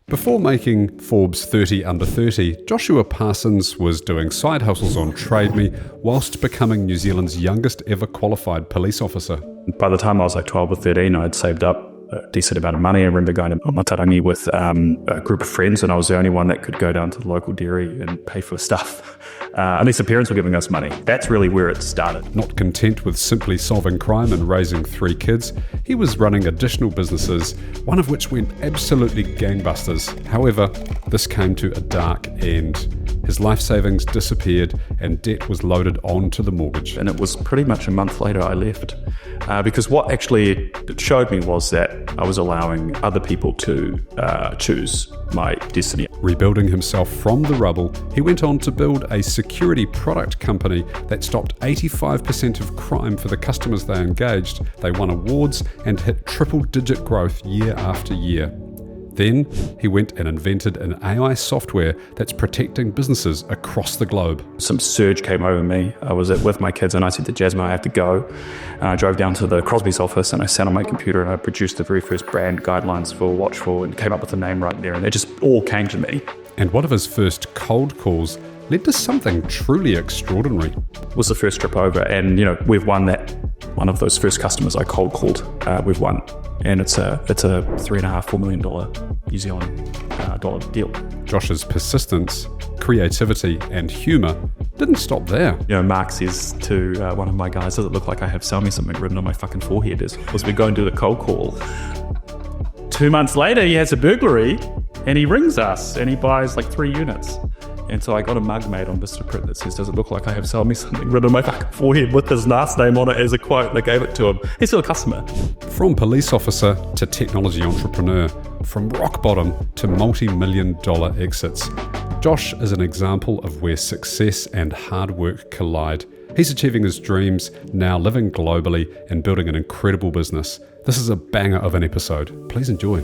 Before making Forbes 30 Under 30, Joshua Parsons was doing side hustles on Trade Me whilst becoming New Zealand's youngest ever qualified police officer. By the time I was like 12 or 13, I had saved up a decent amount of money. I remember going to Matarangi with a group of friends, and I was the only one that could go down to the local dairy and pay for stuff. At least the parents were giving us money. That's really where it started. Not content with simply solving crime and raising 3 kids, he was running additional businesses, one of which went absolutely gangbusters. However, this came to a dark end. His life savings disappeared and debt was loaded onto the mortgage. And it was pretty much a month later I left. Because what actually it showed me was that I was allowing other people to choose my destiny. Rebuilding himself from the rubble, he went on to build a security product company that stopped 85% of crime for the customers they engaged. They won awards and hit triple-digit growth year after year. Then he went and invented an AI software that's protecting businesses across the globe. Some surge came over me. I was with my kids and I said to Jasmine, I have to go. And I drove down to the Crosby's office and I sat on my computer and I produced the very first brand guidelines for Watchful and came up with the name right there. And it just all came to me. And one of his first cold calls led to something truly extraordinary. It was the first trip over, and we've won that. One of those first customers I cold called, we've won, and it's a $3.5-4 million New Zealand dollar deal. Josh's persistence, creativity, and humour didn't stop there. Mark says to one of my guys, "Does it look like I have 'sell me something' written on my fucking forehead?" As we go and do the cold call. 2 months later, he has a burglary, and he rings us, and he buys like 3 units. And so I got a mug made on Vistaprint that says, "Does it look like I have 'sell me something' written on my fucking forehead with his last name on it as a quote?" And I gave it to him. He's still a customer. From police officer to technology entrepreneur, from rock bottom to multi-million-dollar exits, Josh is an example of where success and hard work collide. He's achieving his dreams, now living globally and building an incredible business. This is a banger of an episode. Please enjoy.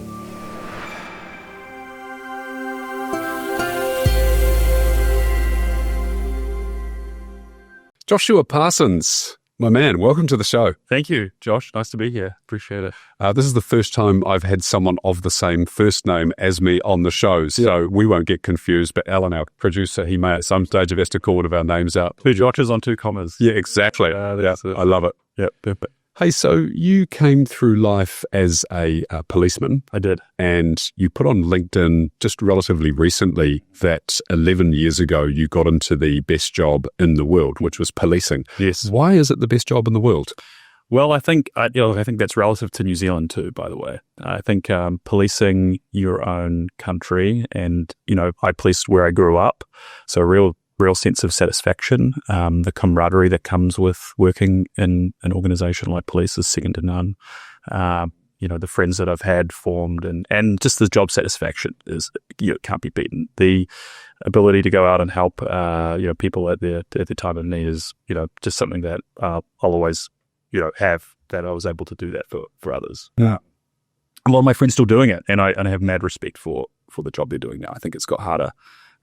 Joshua Parsons, my man, welcome to the show. Thank you, Josh. Nice to be here. Appreciate it. This is the first time I've had someone of the same first name as me on the show, so we won't get confused. But Alan, our producer, he may at some stage have to call one of our names out. 2 Joshes on 2 commas. Yeah, exactly. I love it. Yeah, perfect. Hey, so you came through life as a policeman. I did. And you put on LinkedIn just relatively recently that 11 years ago you got into the best job in the world, which was policing. Yes. Why is it the best job in the world? Well, I think that's relative to New Zealand too, by the way. I think policing your own country, and, I policed where I grew up. So real sense of satisfaction. The camaraderie that comes with working in an organization like police is second to none. The friends that I've had formed and just the job satisfaction is, can't be beaten. The ability to go out and help, people at their time of need is, just something that I'll always, have, that I was able to do that for others. Yeah. A lot of my friends still doing it, and I have mad respect for the job they're doing now. I think it's got harder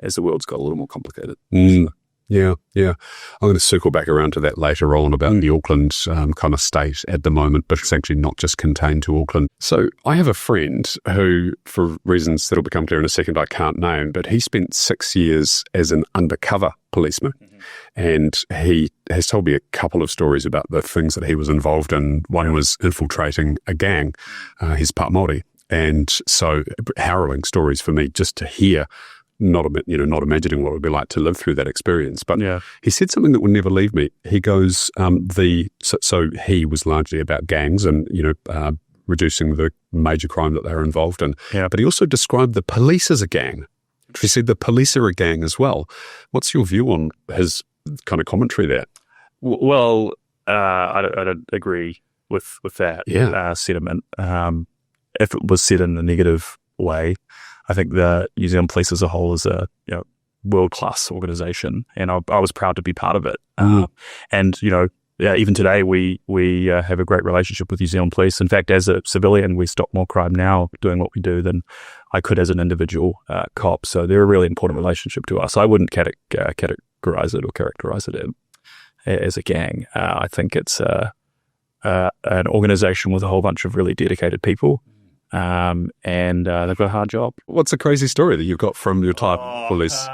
as the world's got a little more complicated. Yeah. I'm going to circle back around to that later on about the Auckland kind of state at the moment, but it's actually not just contained to Auckland. So I have a friend who, for reasons that'll become clear in a second, I can't name, but he spent 6 years as an undercover policeman. And he has told me a couple of stories about the things that he was involved in. One was infiltrating a gang. He's part Māori. And so harrowing stories for me just to hear. Not imagining what it would be like to live through that experience. But he said something that would never leave me. He goes, so he was largely about gangs and, reducing the major crime that they were involved in. Yeah. But he also described the police as a gang. He said the police are a gang as well. What's your view on his kind of commentary there? Well, I don't agree with that sentiment. If it was said in a negative way, I think the New Zealand Police as a whole is a world-class organisation, and I was proud to be part of it. And even today we have a great relationship with New Zealand Police. In fact, as a civilian, we stop more crime now doing what we do than I could as an individual cop. So they're a really important relationship to us. I wouldn't categorize it as a gang. I think it's an organisation with a whole bunch of really dedicated people. and they've got a hard job. What's a crazy story that you've got from your time at police?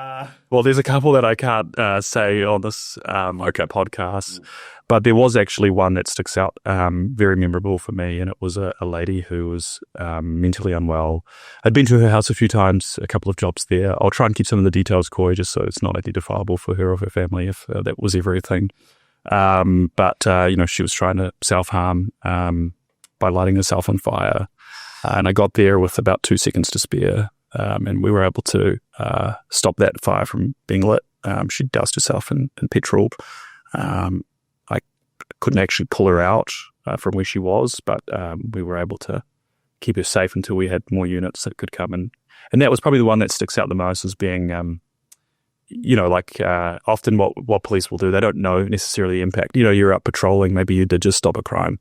Well, there's a couple that I can't say on this podcast, but there was actually one that sticks out, very memorable for me, and it was a lady who was mentally unwell. I'd been to her house a few times, a couple of jobs there. I'll try and keep some of the details coy just so it's not identifiable for her or her family if that was ever a thing. But she was trying to self-harm by lighting herself on fire. And I got there with about 2 seconds to spare, and we were able to stop that fire from being lit. She doused herself in petrol. I couldn't actually pull her out from where she was, but we were able to keep her safe until we had more units that could come in. And that was probably the one that sticks out the most as being, often what police will do, they don't know necessarily the impact. You're out patrolling, maybe you did just stop a crime.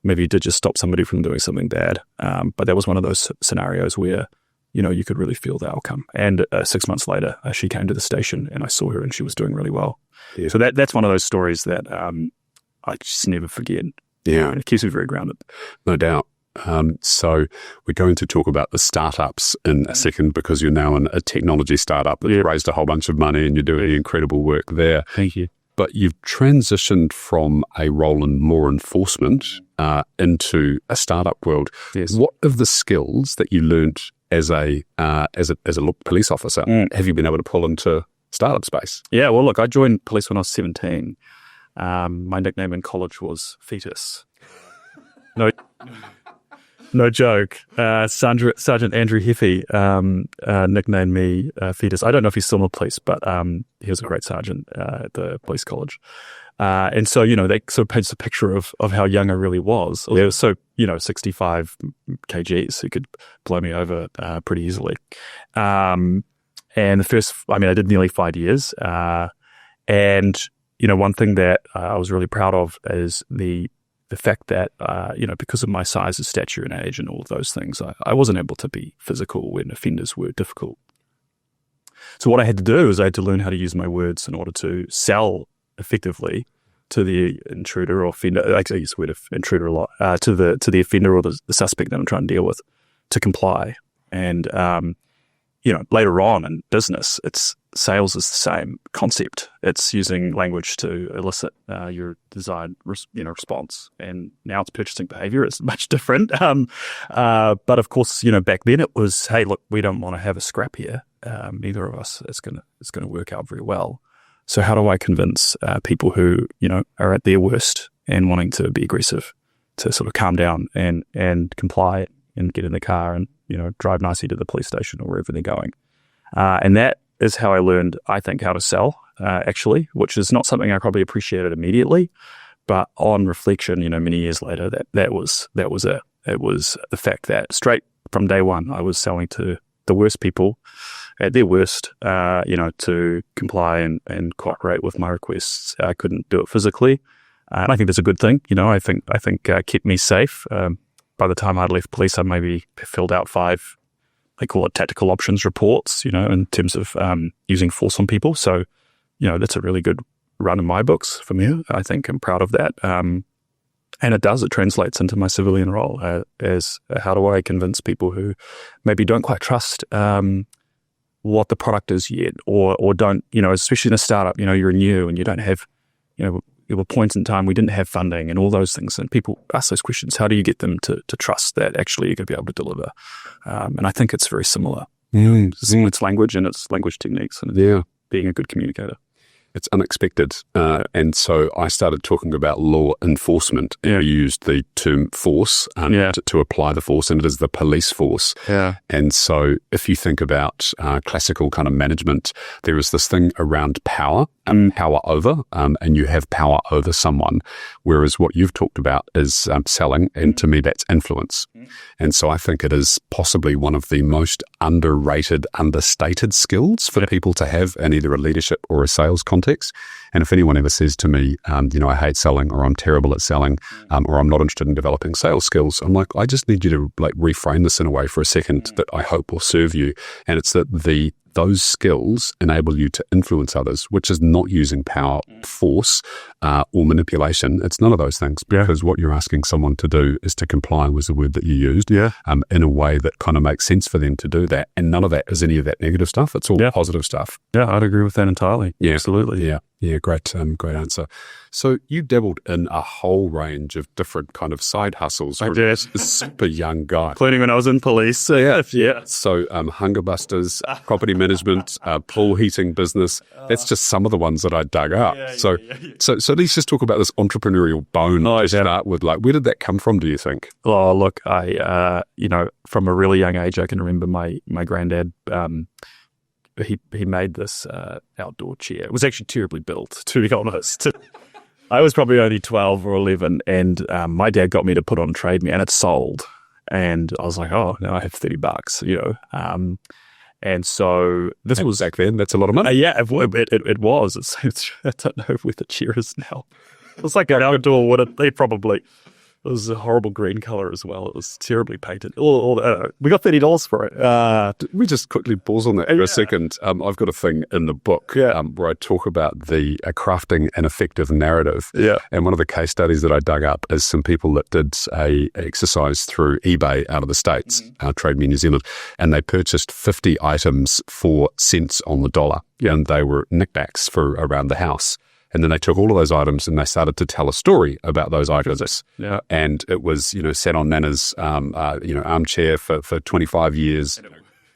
Maybe you did just stop somebody from doing something bad. But that was one of those scenarios where, you could really feel the outcome. And 6 months later, she came to the station and I saw her and she was doing really well. Yeah. So that's one of those stories that I just never forget. Yeah. And it keeps me very grounded. No doubt. So we're going to talk about the startups in a second because you're now in a technology startup that raised a whole bunch of money and you're doing incredible work there. Thank you. But you've transitioned from a role in law enforcement into a startup world. Yes. What of the skills that you learned as a police officer have you been able to pull into startup space? Yeah, well, look, I joined police when I was 17. My nickname in college was Fetus. No joke. Sergeant Andrew Heffy nicknamed me Fetus. I don't know if he's still in the police, but he was a great sergeant at the police college. And so, that sort of paints a picture of how young I really was. I was so, 65 kgs, who could blow me over pretty easily. And I did nearly 5 years. And, one thing that I was really proud of is the fact that, because of my size and stature and age and all of those things, I wasn't able to be physical when offenders were difficult. So what I had to do is I had to learn how to use my words in order to sell effectively to the intruder or offender. I use the word intruder a lot, to the offender or the suspect that I'm trying to deal with, to comply. And, later on in business, sales is the same concept. It's using language to elicit your desired, response. And now it's purchasing behavior. It's much different. But of course, back then it was, hey, look, we don't want to have a scrap here. Neither of us is going to work out very well. So how do I convince people who, are at their worst and wanting to be aggressive to sort of calm down and comply and get in the car and, drive nicely to the police station or wherever they're going. And that is how I learned, I think, how to sell, actually, which is not something I probably appreciated immediately. But on reflection, many years later, that was it. It was the fact that straight from day one, I was selling to the worst people at their worst, to comply and cooperate with my requests. I couldn't do it physically. And I think that's a good thing. I think kept me safe. By the time I'd left police, I maybe filled out 5, they call it tactical options reports, in terms of using force on people. So, that's a really good run in my books for me. I think I'm proud of that. And it translates into my civilian role as how do I convince people who maybe don't quite trust what the product is yet, or don't, especially in a startup, you're new and you don't have, there were points in time we didn't have funding and all those things. And people ask those questions. How do you get them to trust that actually you're going to be able to deliver? And I think it's very similar. It's language and it's language techniques and being a good communicator. It's unexpected. And so I started talking about law enforcement and we used the term force to apply the force, and it is the police force. Yeah. And so if you think about classical kind of management, there is this thing around power and power over, and you have power over someone, whereas what you've talked about is selling, and to me that's influence. And so I think it is possibly one of the most underrated, understated skills for people to have in either a leadership or a sales context. And if anyone ever says to me, I hate selling, or I'm terrible at selling, or I'm not interested in developing sales skills, I'm like, I just need you to reframe this in a way for a second that I hope will serve you. And it's that the those skills enable you to influence others, which is not using power, force, or manipulation. It's none of those things, because what you're asking someone to do is to comply, was the word that you used, in a way that kind of makes sense for them to do that. And none of that is any of that negative stuff. It's all positive stuff. Yeah, I'd agree with that entirely. Yeah, absolutely. Yeah, great answer. So you dabbled in a whole range of different kind of side hustles. I did. A super young guy. Including when I was in police. So yeah. So Hunger Busters, property management, pool heating business. That's just some of the ones that I dug up. So let's just talk about this entrepreneurial bone to start with. Like, where did that come from, do you think? Oh, look, I, from a really young age, I can remember my granddad, he made this outdoor chair. It was actually terribly built, to be honest. I was probably only 12 or 11, and my dad got me to put on Trade Me, and it sold. And I was like, oh, now I have $30, And so this was back then. That's a lot of money. It was. I don't know where the chair is now. It was like an outdoor wood. It was a horrible green color as well. It was terribly painted. We got $30 for it. We just quickly pause on that for a second. I've got a thing in the book where I talk about the crafting an effective narrative. Yeah. And one of the case studies that I dug up is some people that did a exercise through eBay out of the States, Trade Me New Zealand, and they purchased 50 items for cents on the dollar. And they were knickknacks for around the house. And then they took all of those items and they started to tell a story about those items. Yeah. And it was, sat on Nana's, armchair for 25 years.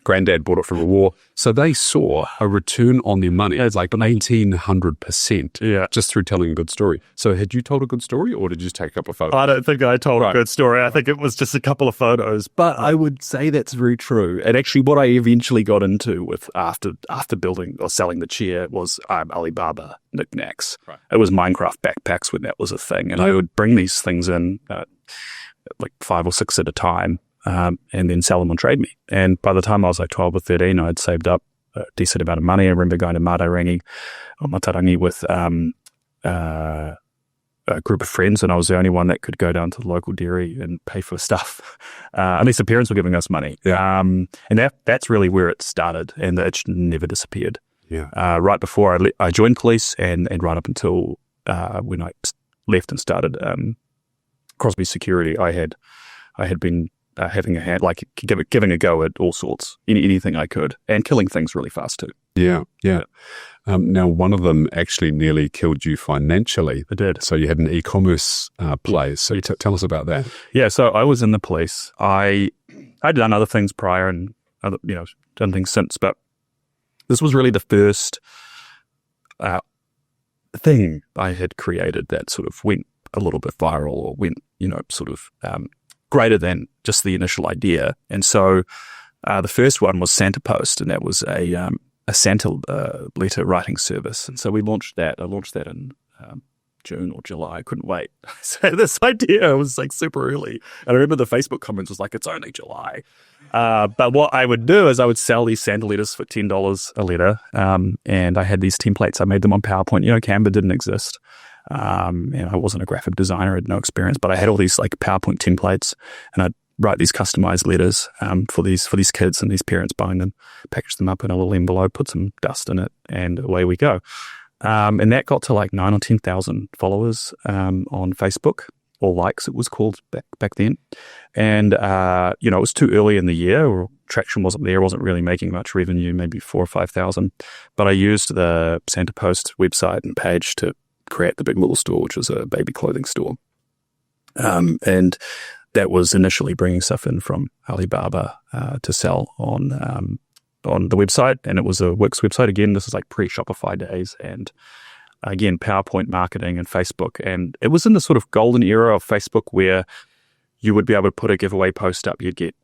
Granddad bought it from a war. So they saw a return on their money. It's like 1,800% just through telling a good story. So had you told a good story, or did you just take a couple of photos? I don't think I told a good story. I think it was just a couple of photos. But I would say that's very true. And actually what I eventually got into with after building or selling the chair was Alibaba knickknacks. Right. It was Minecraft backpacks when that was a thing. And I would bring these things in like 5 or 6 at a time. And then sell them on Trade Me. And by the time I was like 12 or 13, I'd saved up a decent amount of money. I remember going to Matarangi with a group of friends, and I was the only one that could go down to the local dairy and pay for stuff. At least the parents were giving us money. Yeah. And that's really where it started, and it never disappeared. Yeah. Right before I joined police and right up until when I left and started Crosbies Security, I had been having a hand, like giving a go at all sorts, anything I could, and killing things really fast too. Yeah. Now, one of them actually nearly killed you financially. It did. So you had an e-commerce play. So tell us about that. Yeah. So I was in the police. I'd done other things prior and done things since, but this was really the first thing I had created that sort of went a little bit viral or went, greater than just the initial idea. And so the first one was Santa Post, and that was a Santa letter writing service. And so we launched that. I launched that in June or July. I couldn't wait. So this idea was like super early. And I remember the Facebook comments was like, it's only July. But what I would do is I would sell these Santa letters for $10 a letter. And I had these templates. I made them on PowerPoint. Canva didn't exist. I wasn't a graphic designer, I had no experience, but I had all these like PowerPoint templates, and I'd write these customized letters for these kids and these parents, bind them, package them up in a little envelope, put some dust in it, and away we go. And that got to like 9,000 or 10,000 followers on Facebook, or likes it was called back then. And it was too early in the year, or traction wasn't there, wasn't really making much revenue, maybe 4,000 or 5,000. But I used the Santa Post website and page to create the Big Little Store, which was a baby clothing store. And that was initially bringing stuff in from Alibaba to sell on the website. And it was a Wix website. Again, this is like pre-Shopify days. And again, PowerPoint marketing and Facebook. And it was in the sort of golden era of Facebook where you would be able to put a giveaway post up. I'd get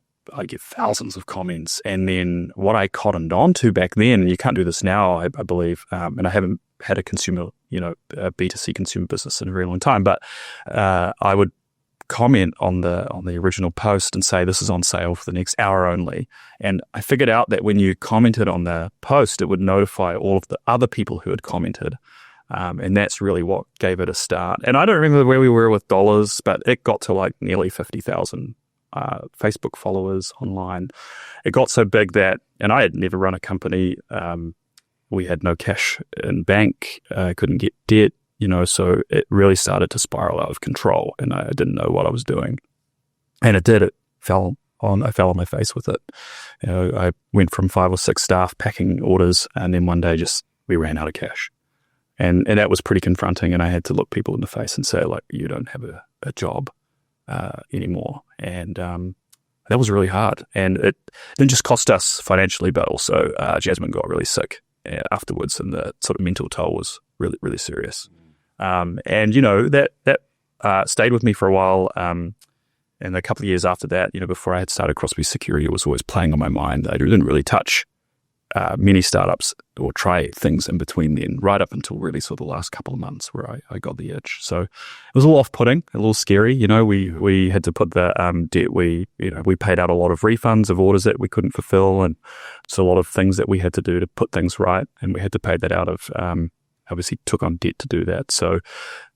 thousands of comments. And then what I cottoned on to back then, and you can't do this now, I believe, and I haven't had a consumer, a B2C consumer business in a very long time, but I would comment on the original post and say, this is on sale for the next hour only. And I figured out that when you commented on the post, it would notify all of the other people who had commented. And that's really what gave it a start. And I don't remember where we were with dollars, but it got to like nearly 50,000 Facebook followers online. It got so big that, and I had never run a company. We had no cash in bank, couldn't get debt, so it really started to spiral out of control, and I didn't know what I was doing. And it fell on my face with it. I went from 5 or 6 staff packing orders, and then one day we ran out of cash. And that was pretty confronting, and I had to look people in the face and say, like, you don't have a job anymore. And that was really hard. And it didn't just cost us financially, but also Jasmine got really sick afterwards, and the sort of mental toll was really, really serious. And, that stayed with me for a while. And a couple of years after that, before I had started Crosbies Security, it was always playing on my mind. I didn't really touch many startups or try things in between then, right up until really sort of the last couple of months where I got the itch. So it was a little off-putting, a little scary. We had to put the debt. We paid out a lot of refunds of orders that we couldn't fulfill, and so a lot of things that we had to do to put things right, and we had to pay that out of. Obviously, took on debt to do that. So,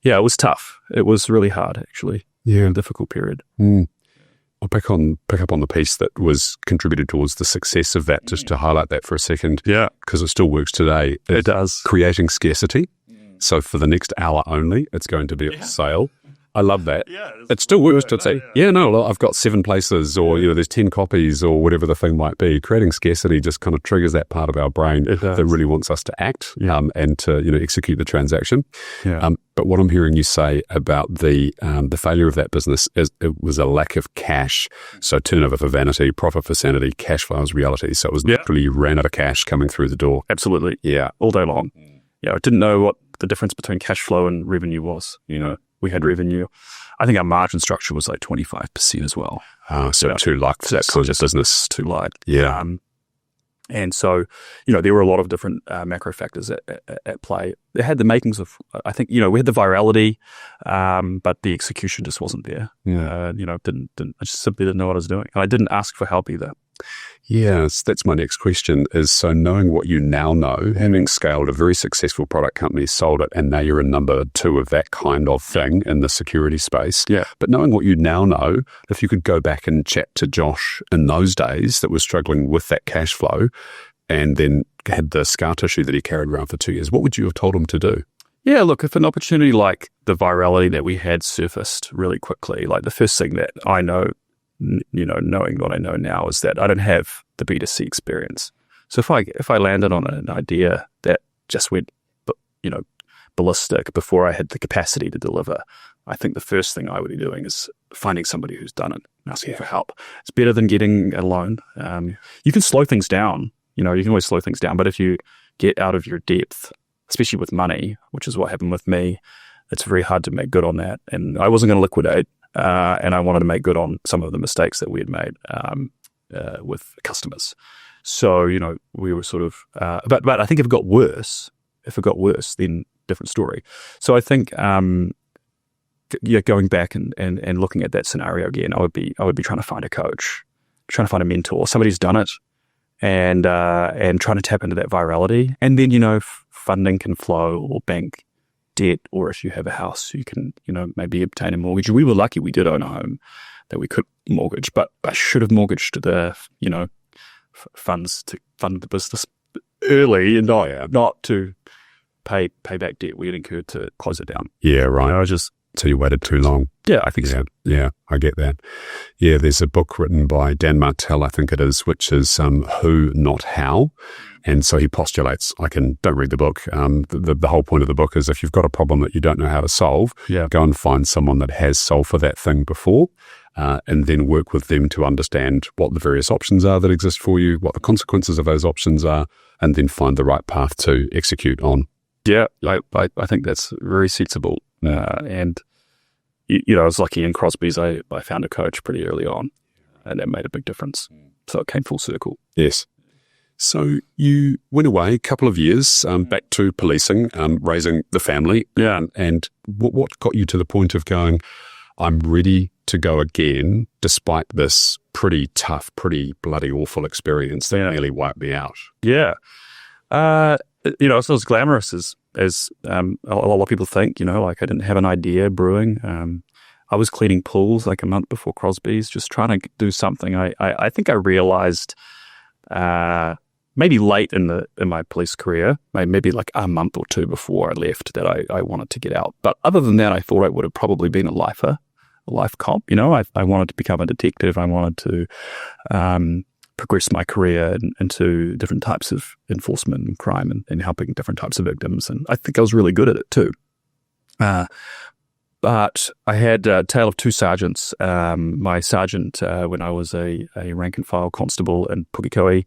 yeah, it was tough. It was really hard, actually. Yeah, a difficult period. I'll pick up on the piece that was contributed towards the success of that, just to highlight that for a second. Yeah. Because it still works today. It does. Creating scarcity. So for the next hour only, it's going to be on sale. I love that. Yeah, it still works to say, I've got 7 places, or there's 10 copies, or whatever the thing might be. Creating scarcity just kind of triggers that part of our brain that really wants us to act and to execute the transaction. Yeah. But what I'm hearing you say about the failure of that business is it was a lack of cash. So turnover for vanity, profit for sanity, cash flow is reality. So it was literally you ran out of cash coming through the door. Absolutely. Yeah. All day long. Yeah. I didn't know what the difference between cash flow and revenue was. We had revenue. I think our margin structure was like 25% as well. So too light for that kind of business. Too light. Yeah. And so, there were a lot of different macro factors at play. It had the makings of, I think, we had the virality, but the execution just wasn't there. Yeah. I just simply didn't know what I was doing. And I didn't ask for help either. Yes, that's my next question is, so knowing what you now know, having scaled a very successful product company, sold it, and now you're in number 2 of that kind of thing in the security space. Yeah. But knowing what you now know, if you could go back and chat to Josh in those days that was struggling with that cash flow and then had the scar tissue that he carried around for 2 years, what would you have told him to do? Yeah, look, if an opportunity like the virality that we had surfaced really quickly, like the first thing that I know, knowing what I know now, is that I don't have the B2C experience. So if I landed on an idea that just went, ballistic before I had the capacity to deliver, I think the first thing I would be doing is finding somebody who's done it and asking for help. It's better than getting a loan. You can slow things down. You can always slow things down. But if you get out of your depth, especially with money, which is what happened with me, it's very hard to make good on that. And I wasn't going to liquidate. And I wanted to make good on some of the mistakes that we had made with customers. So, we were sort of, but I think if it got worse, then different story. So I think, going back and looking at that scenario again, I would be trying to find a coach, trying to find a mentor, somebody who's done it, and trying to tap into that virality. And then, funding can flow, or bank debt, or if you have a house, you can, maybe obtain a mortgage. We were lucky we did own a home that we could mortgage, but I should have mortgaged the, funds to fund the business early and not to pay back debt we had incurred to close it down. Yeah, right. So you waited too long. Yeah, I think so. Yeah, I get that. Yeah, there's a book written by Dan Martell, I think it is, which is Who, Not How. And so he postulates, don't read the book. The whole point of the book is if you've got a problem that you don't know how to solve, go and find someone that has solved for that thing before, and then work with them to understand what the various options are that exist for you, what the consequences of those options are, and then find the right path to execute on. Yeah, I think that's very sensible. And, I was lucky in Crosby's. I found a coach pretty early on, and that made a big difference. So it came full circle. Yes. So you went away a couple of years back to policing, raising the family. Yeah. And what got you to the point of going, I'm ready to go again, despite this pretty tough, pretty bloody awful experience that nearly wiped me out? Yeah. It's not as glamorous as a lot of people think, like I didn't have an idea brewing. I was cleaning pools like a month before Crosby's, just trying to do something. I think I realized maybe late in my police career, maybe like a month or two before I left, that I wanted to get out. But other than that, I thought I would have probably been a life cop. I wanted to become a detective. I wanted to progress my career into different types of enforcement and crime and helping different types of victims. And I think I was really good at it too. But I had a tale of two sergeants. My sergeant, when I was a rank and file constable in Pukekohe,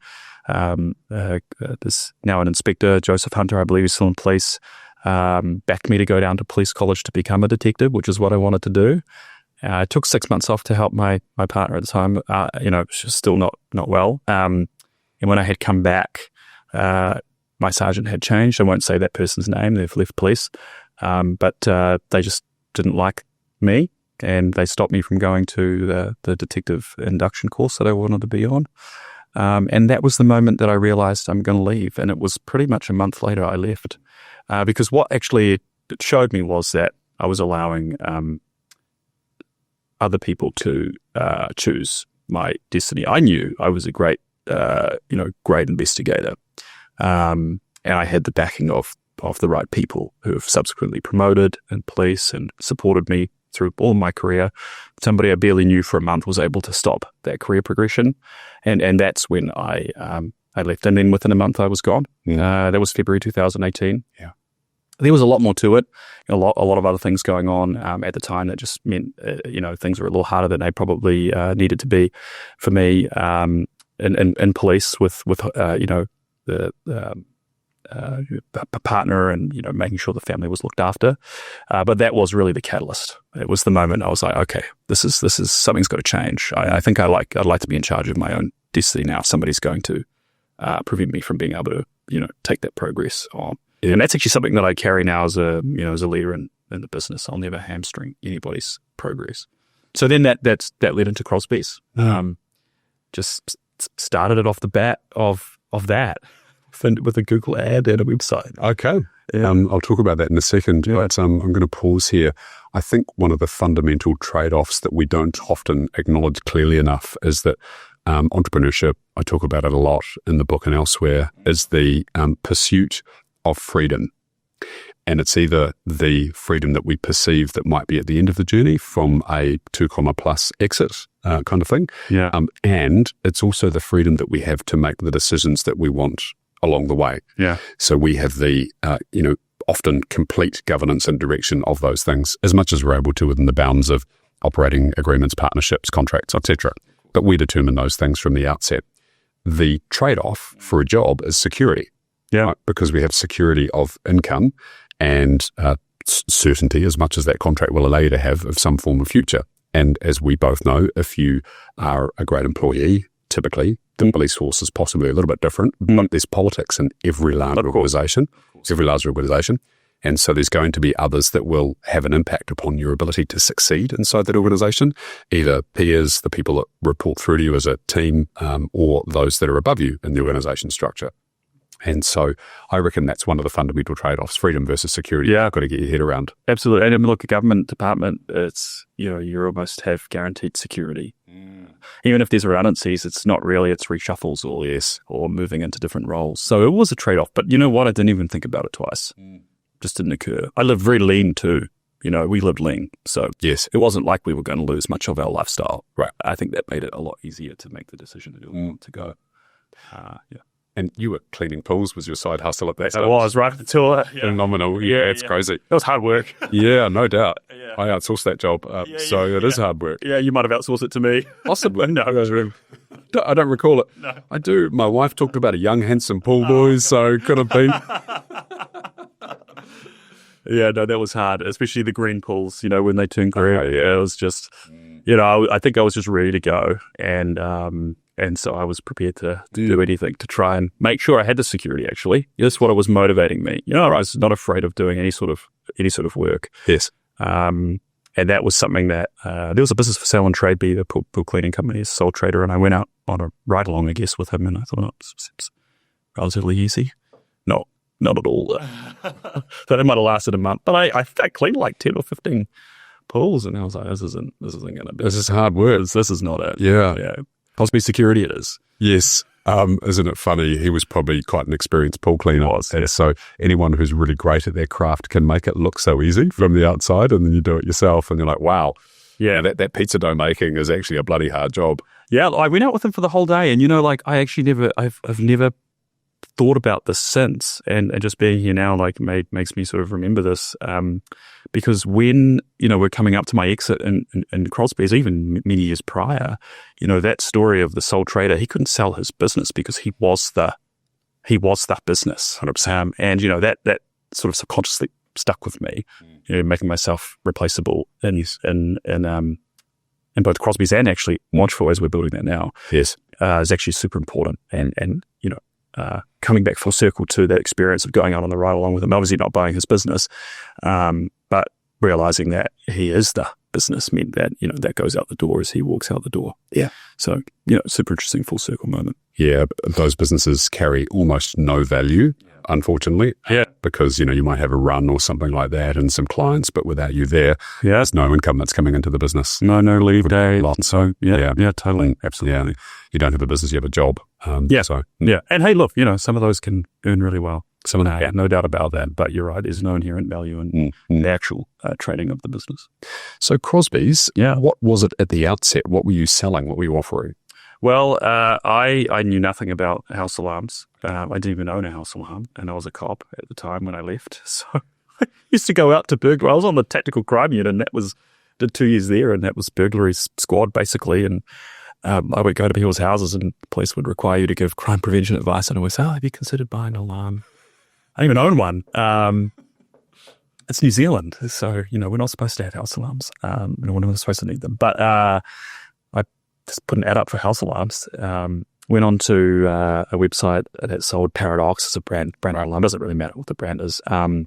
this now an inspector, Joseph Hunter, I believe he's still in police, backed me to go down to police college to become a detective, which is what I wanted to do. I took 6 months off to help my partner at the time. She was still not well. And when I had come back, my sergeant had changed. I won't say that person's name. They've left police. But they just didn't like me, and they stopped me from going to the detective induction course that I wanted to be on. And that was the moment that I realized I'm going to leave. And it was pretty much a month later I left. Because what actually it showed me was that I was allowing other people to choose my destiny. I knew I was a great investigator. And I had the backing of the right people who have subsequently promoted in police and supported me through all my career. Somebody I barely knew for a month was able to stop that career progression. And that's when I left. And then within a month I was gone. That was February 2018. Yeah. There was a lot more to it, a lot of other things going on at the time that just meant, things were a little harder than they probably needed to be for me in police with the partner and, making sure the family was looked after. But that was really the catalyst. It was the moment I was like, okay, this is something's got to change. I think I'd like to be in charge of my own destiny now. If somebody's going to prevent me from being able to, take that progress on. And that's actually something that I carry now as a leader in the business. I'll never hamstring anybody's progress. So then that led into Crosbies. Just started it off the bat of that with a Google ad and a website. Okay. Yeah. I'll talk about that in a second, but I'm going to pause here. I think one of the fundamental trade-offs that we don't often acknowledge clearly enough is that entrepreneurship, I talk about it a lot in the book and elsewhere, is the pursuit of freedom. And it's either the freedom that we perceive that might be at the end of the journey from a 2+ exit kind of thing. Yeah. And it's also the freedom that we have to make the decisions that we want along the way. Yeah. So we have the, often complete governance and direction of those things as much as we're able to within the bounds of operating agreements, partnerships, contracts, etc. But we determine those things from the outset. The trade-off for a job is security. Yeah. Right? Because we have security of income and certainty, as much as that contract will allow you to have, of some form of future. And as we both know, if you are a great employee, typically, the police force is possibly a little bit different, but there's politics in every large organisation. And so there's going to be others that will have an impact upon your ability to succeed inside that organisation, either peers, the people that report through to you as a team, or those that are above you in the organisation structure. And so I reckon that's one of the fundamental trade-offs, freedom versus security. Yeah. You've got to get your head around. Absolutely. And look, a government department, it's, you almost have guaranteed security. Even if there's redundancies, it's not really, it's reshuffles or moving into different roles. So it was a trade-off. But you know what? I didn't even think about it twice. Just didn't occur. I lived very lean too. We lived lean. So Yes. it wasn't like we were going to lose much of our lifestyle. Right. I think that made it a lot easier to make the decision to go. Yeah. And you were cleaning pools was your side hustle at that I time. was right at the tour. Yeah. Phenomenal. Yeah, It's crazy. That was hard work. Yeah, no doubt. Yeah. I outsourced that job. It is hard work. Yeah, you might have outsourced it to me. Possibly. No. I don't recall it. No. I do. My wife talked about a young, handsome pool boy, so could have been. Yeah, no, that was hard, especially the green pools, when they turn green. Yeah. It was just, I think I was just ready to go. And so I was prepared to do anything to try and make sure I had the security, actually. That's what was motivating me. I was not afraid of doing any sort of work. Yes. And that was something that, there was a business for sale and trade, be the pool cleaning company, as a sole trader, and I went out on a ride along, I guess, with him, and I thought, it's relatively easy. Not at all. So it might have lasted a month, but I cleaned like 10 or 15 pools. And I was like, this isn't going to be. This is hard work. This is not it. Yeah. Crosbies Security it is. Yes. Isn't it funny? He was probably quite an experienced pool cleaner. Yeah. So anyone who's really great at their craft can make it look so easy from the outside, and then you do it yourself and you're like, wow. Yeah, that pizza dough making is actually a bloody hard job. Yeah, I went out with him for the whole day, and I've never thought about this since, and just being here now makes me sort of remember this, because when we're coming up to my exit in Crosby's, even many years prior, that story of the sole trader, he couldn't sell his business because he was the business, 100%. And that sort of subconsciously stuck with me, making myself replaceable in both Crosby's and actually Watchful, as we're building that now. Yes, is actually super important, and coming back full circle to that experience of going out on the ride along with him, obviously not buying his business, but realizing that he is the business meant that that goes out the door as he walks out the door. Yeah. So super interesting full circle moment. Yeah, those businesses carry almost no value, unfortunately. Yeah. Because, you might have a run or something like that and some clients, but without you there, there's no income that's coming into the business. No leave day. So, yeah, totally. Absolutely. Yeah. You don't have a business, you have a job. And hey, look, some of those can earn really well. Some of that, no doubt about that. But you're right, there's no inherent value in the actual trading of the business. So Crosby's, what was it at the outset? What were you selling? What were you offering? Well, I knew nothing about house alarms. I didn't even own a house alarm, and I was a cop at the time when I left. So I used to go out to burglary. I was on the tactical crime unit, and did 2 years there, and that was burglary squad basically. And I would go to people's houses, and the police would require you to give crime prevention advice, and I would say, have you considered buying an alarm? I didn't even own one. It's New Zealand, so we're not supposed to have house alarms. We're not supposed to need them. But I just put an ad up for house alarms. Went on to a website that sold Paradox as a brand alarm. Doesn't really matter what the brand is. And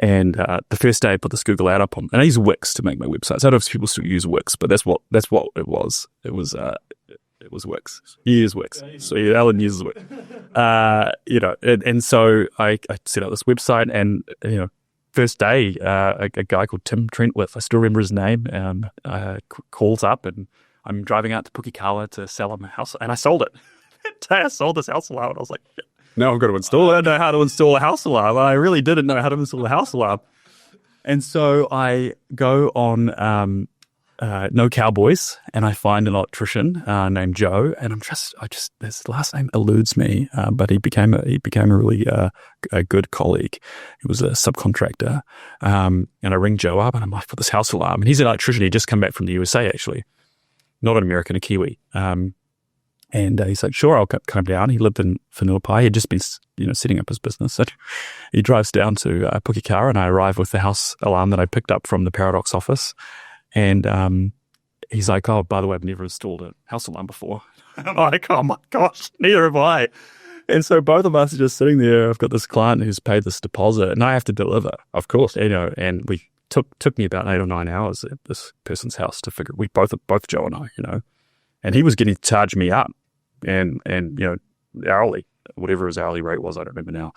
the first day I put this Google ad up on, and I use Wix to make my websites. I don't know if people still use Wix, but that's what it was. It was Wix. You use Wix. So Alan uses Wix. And so I set up this website, and first day, a guy called Tim Trentworth, I still remember his name, calls up, and I'm driving out to Pukekawa to sell him a house, and I sold it. That day I sold this house alarm, and I was like, shit. Now I've got to install it. I don't know how to install a house alarm. I really didn't know how to install a house alarm. And so I go on No Cowboys, and I find an electrician named Joe, and his last name eludes me, but he became a really a good colleague. He was a subcontractor, and I ring Joe up, and I'm like, for this house alarm, and he's an electrician. He'd just come back from the USA, actually, not an American, a Kiwi. And he's like, sure, I'll come down. He lived in Whenuapai. He'd just been, setting up his business. So he drives down to Pukekawa, and I arrive with the house alarm that I picked up from the Paradox office. And he's like, oh, by the way, I've never installed a house alarm before. I'm like, oh my gosh, neither have I. And so both of us are just sitting there. I've got this client who's paid this deposit, and I have to deliver, of course. And we took me about 8 or 9 hours at this person's house to figure. We both Joe and I, and he was getting to charge me up, and hourly, whatever his hourly rate was, I don't remember now.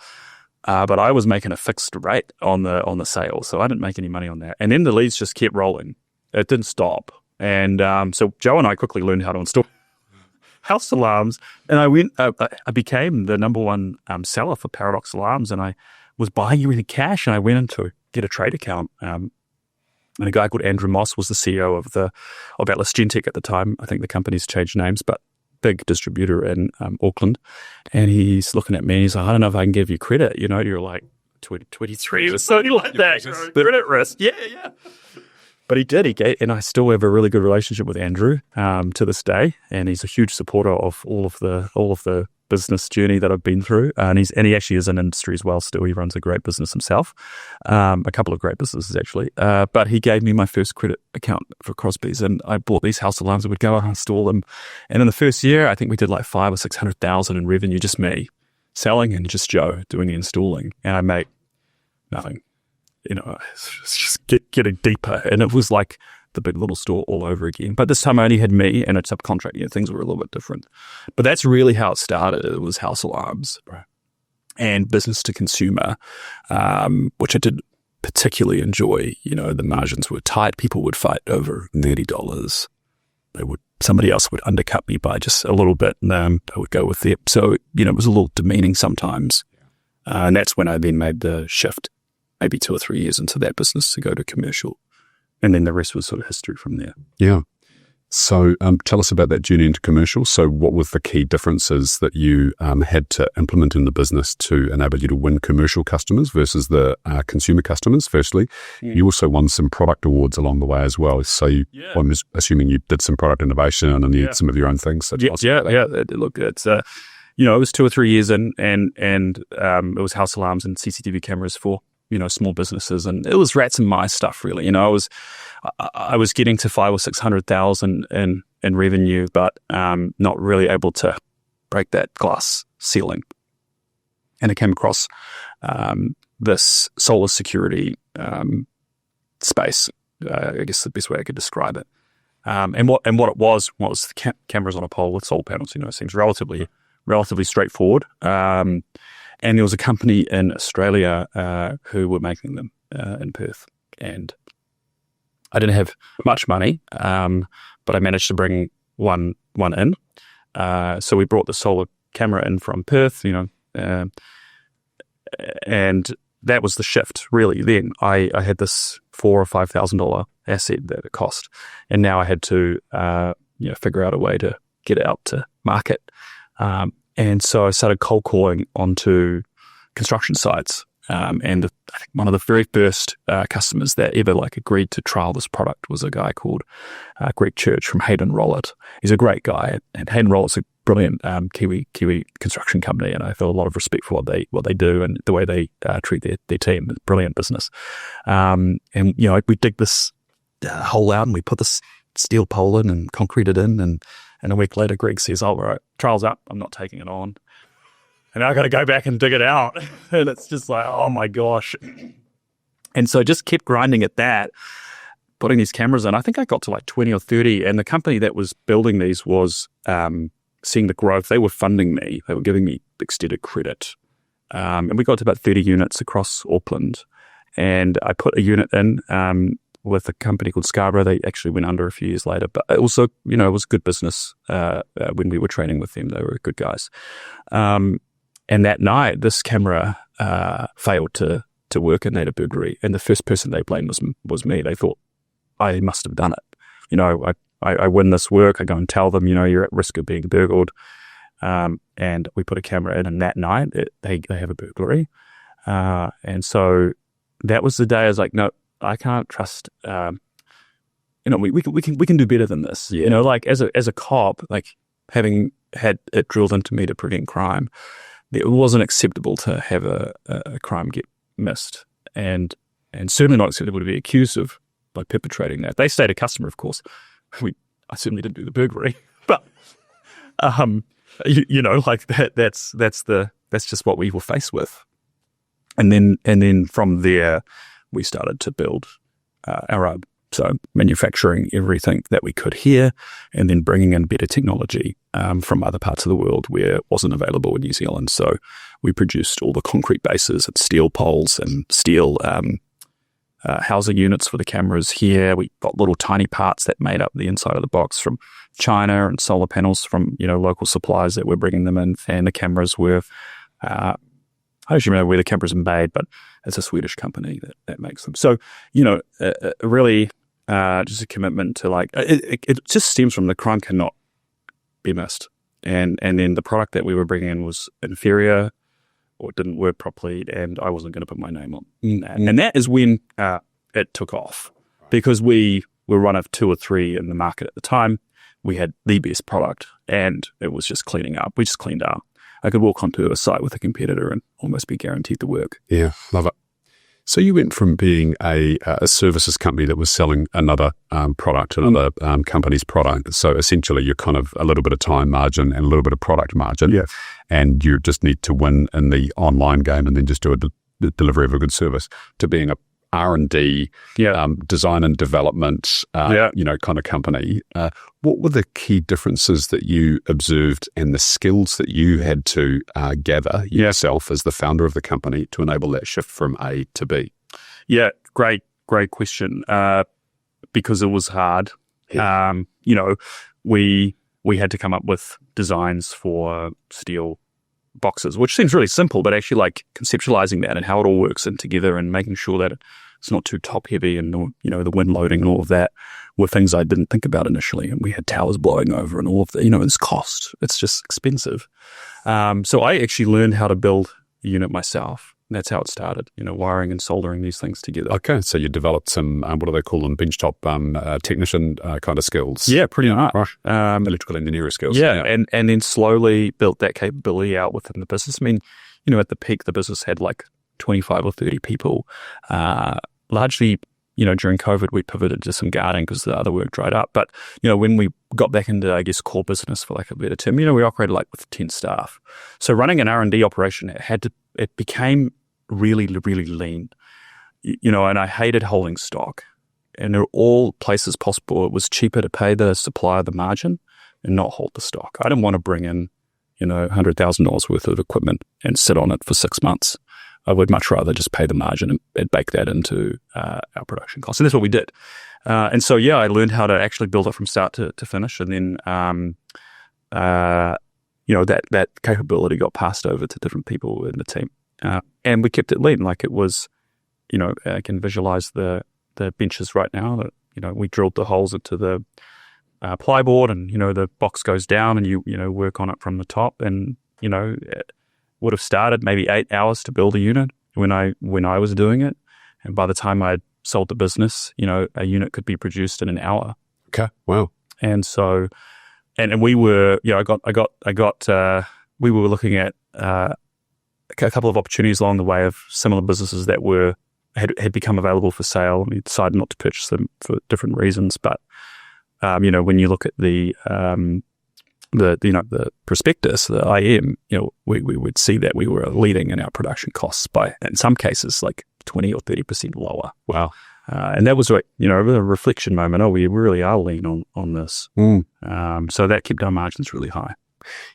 But I was making a fixed rate on the sale, so I didn't make any money on that. And then the leads just kept rolling. It didn't stop. And so Joe and I quickly learned how to install house alarms. And I became the number one seller for Paradox alarms, and I was buying everything cash, and I went in to get a trade account. And a guy called Andrew Moss was the CEO of Atlas Gentech at the time. I think the company's changed names, but big distributor in Auckland. And he's looking at me, and he's like, I don't know if I can give you credit. You're like 23 or something like that. Credit risk. Yeah. But he did. And I still have a really good relationship with Andrew to this day. And he's a huge supporter of all of the business journey that I've been through. And he actually is in industry as well. Still, he runs a great business himself, a couple of great businesses actually. But he gave me my first credit account for Crosby's, and I bought these house alarms. I would go out and install them. And in the first year, I think we did like 500,000 or 600,000 in revenue, just me selling, and just Joe doing the installing. And I made nothing. It's just getting deeper. And it was like the Big Little Store all over again. But this time I only had me and a subcontract. Things were a little bit different. But that's really how it started. It was house alarms, right, and business to consumer, which I did particularly enjoy. The margins were tight. People would fight over $30. Somebody else would undercut me by just a little bit, and I would go with it. So, it was a little demeaning sometimes. And that's when I then made the shift, maybe 2 or 3 years into that business, to go to commercial. And then the rest was sort of history from there. Yeah. So tell us about that journey into commercial. So what were the key differences that you had to implement in the business to enable you to win commercial customers versus the consumer customers, firstly? You also won some product awards along the way as well. So I'm assuming you did some product innovation and you had some of your own things. So Look, it's, it was 2 or 3 years in, and it was house alarms and CCTV cameras for small businesses, and it was rats and mice stuff, really. I was getting to 500,000 or 600,000 in revenue, but not really able to break that glass ceiling. And I came across this solar security space. I guess the best way I could describe it. And what it was the cameras on a pole with solar panels. It seems relatively straightforward. And there was a company in Australia who were making them in Perth. And I didn't have much money, but I managed to bring one in. So we brought the solar camera in from Perth, and that was the shift, really. Then I had this $4,000 or $5,000 asset that it cost, and now I had to figure out a way to get it out to market. And so I started cold calling onto construction sites. And I think one of the very first customers that ever agreed to trial this product was a guy called Greg Church from Hayden Rollett. He's a great guy, and Hayden Rollett's a brilliant Kiwi construction company, and I feel a lot of respect for what they do and the way they treat their team. It's brilliant business. And we dig this hole out, and we put this steel pole in and concrete it in, and a week later, Greg says, "Oh, right, trial's up. I'm not taking it on." And I got to go back and dig it out. And it's just like, oh my gosh. And so I just kept grinding at that, putting these cameras in. I think I got to 20 or 30. And the company that was building these was seeing the growth. They were funding me. They were giving me extended credit. And we got to about 30 units across Auckland. And I put a unit in with a company called Scarborough. They actually went under a few years later. But it also, it was good business when we were training with them. They were good guys. And that night, this camera failed to work, and they had a burglary. And the first person they blamed was me. They thought I must have done it. I win this work. I go and tell them, you're at risk of being burgled. And we put a camera in, and that night they have a burglary. And so that was the day I was like, no, I can't trust. We can do better than this. Yeah. As a cop, having had it drilled into me to prevent crime, it wasn't acceptable to have a crime get missed, and certainly not acceptable to be accused of perpetrating that. They stayed a customer, of course. I certainly didn't do the burglary, but that's just what we were faced with. And then from there, we started to build our own. So manufacturing everything that we could here, and then bringing in better technology from other parts of the world where it wasn't available in New Zealand. So we produced all the concrete bases and steel poles and steel housing units for the cameras here. We got little tiny parts that made up the inside of the box from China, and solar panels from local suppliers that were bringing them in. And the cameras were, I don't remember where the cameras are made, but it's a Swedish company that makes them. So really. Just a commitment to it just stems from the crime cannot be missed, and then the product that we were bringing in was inferior or didn't work properly, and I wasn't going to put my name on that. And that is when it took off, because we were one of 2 or 3 in the market at the time. We had the best product, and it was just cleaning up. We just cleaned up. I could walk onto a site with a competitor and almost be guaranteed the work. Yeah, love it. So you went from being a services company that was selling another product, another company's product. So essentially, you're kind of a little bit of time margin and a little bit of product margin. Yeah. And you just need to win in the online game and then just do a delivery of a good service, to being a R&D, design and development, kind of company. What were the key differences that you observed, and the skills that you had to gather yourself as the founder of the company to enable that shift from A to B? Yeah, great question. Because it was hard. Yeah. We had to come up with designs for steel boxes, which seems really simple, but actually like conceptualizing that and how it all works in together and making sure that it's not too top heavy and, the wind loading and all of that were things I didn't think about initially. And we had towers blowing over and all of that, it's cost. It's just expensive. So I actually learned how to build a unit myself. And that's how it started, wiring and soldering these things together. Okay, so you developed some, what do they call them, benchtop technician kind of skills. Yeah, pretty much. Right. Electrical engineering skills. Yeah, and then slowly built that capability out within the business. I mean, at the peak, the business had like 25 or 30 people. Largely, during COVID, we pivoted to some guarding because the other work dried up. But, when we got back into, I guess, core business, for lack of a better term, we operated like with 10 staff. So running an R&D operation, it became really, really lean, and I hated holding stock. And in all places possible, it was cheaper to pay the supplier the margin and not hold the stock. I didn't want to bring in, $100,000 worth of equipment and sit on it for 6 months. I would much rather just pay the margin and bake that into our production costs. And that's what we did. And so, I learned how to actually build it from start to finish. And then, that capability got passed over to different people in the team. And we kept it lean. Like it was, I can visualize the benches right now that, we drilled the holes into the plyboard and, the box goes down and you work on it from the top. And, it would have started maybe 8 hours to build a unit when I was doing it. And by the time I sold the business, a unit could be produced in an hour. Okay. Wow. And so, and we were, we were looking at, a couple of opportunities along the way of similar businesses that had become available for sale. We decided not to purchase them for different reasons, but when you look at the prospectus, the IM, we would see that we were leading in our production costs by, in some cases, like 20 or 30% lower. Wow. And that was a reflection moment. Oh, we really are lean on this. So that kept our margins really high.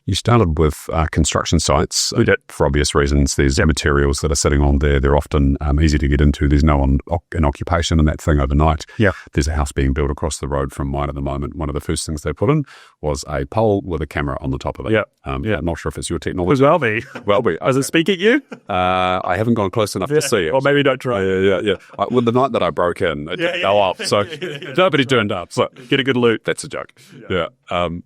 You started with construction sites. We did. For obvious reasons. There's materials that are sitting on there. They're often easy to get into. There's no one in occupation in that thing overnight. Yeah. There's a house being built across the road from mine at the moment. One of the first things they put in was a pole with a camera on the top of it. Yeah. I'm not sure if it's your technology. It was well be. Well be. Does it speak at you? I haven't gone close enough to see it. Or maybe don't try. Yeah. Well, the night that I broke in, it didn't go up. So nobody turned up. So get a good loot. That's a joke. Yeah.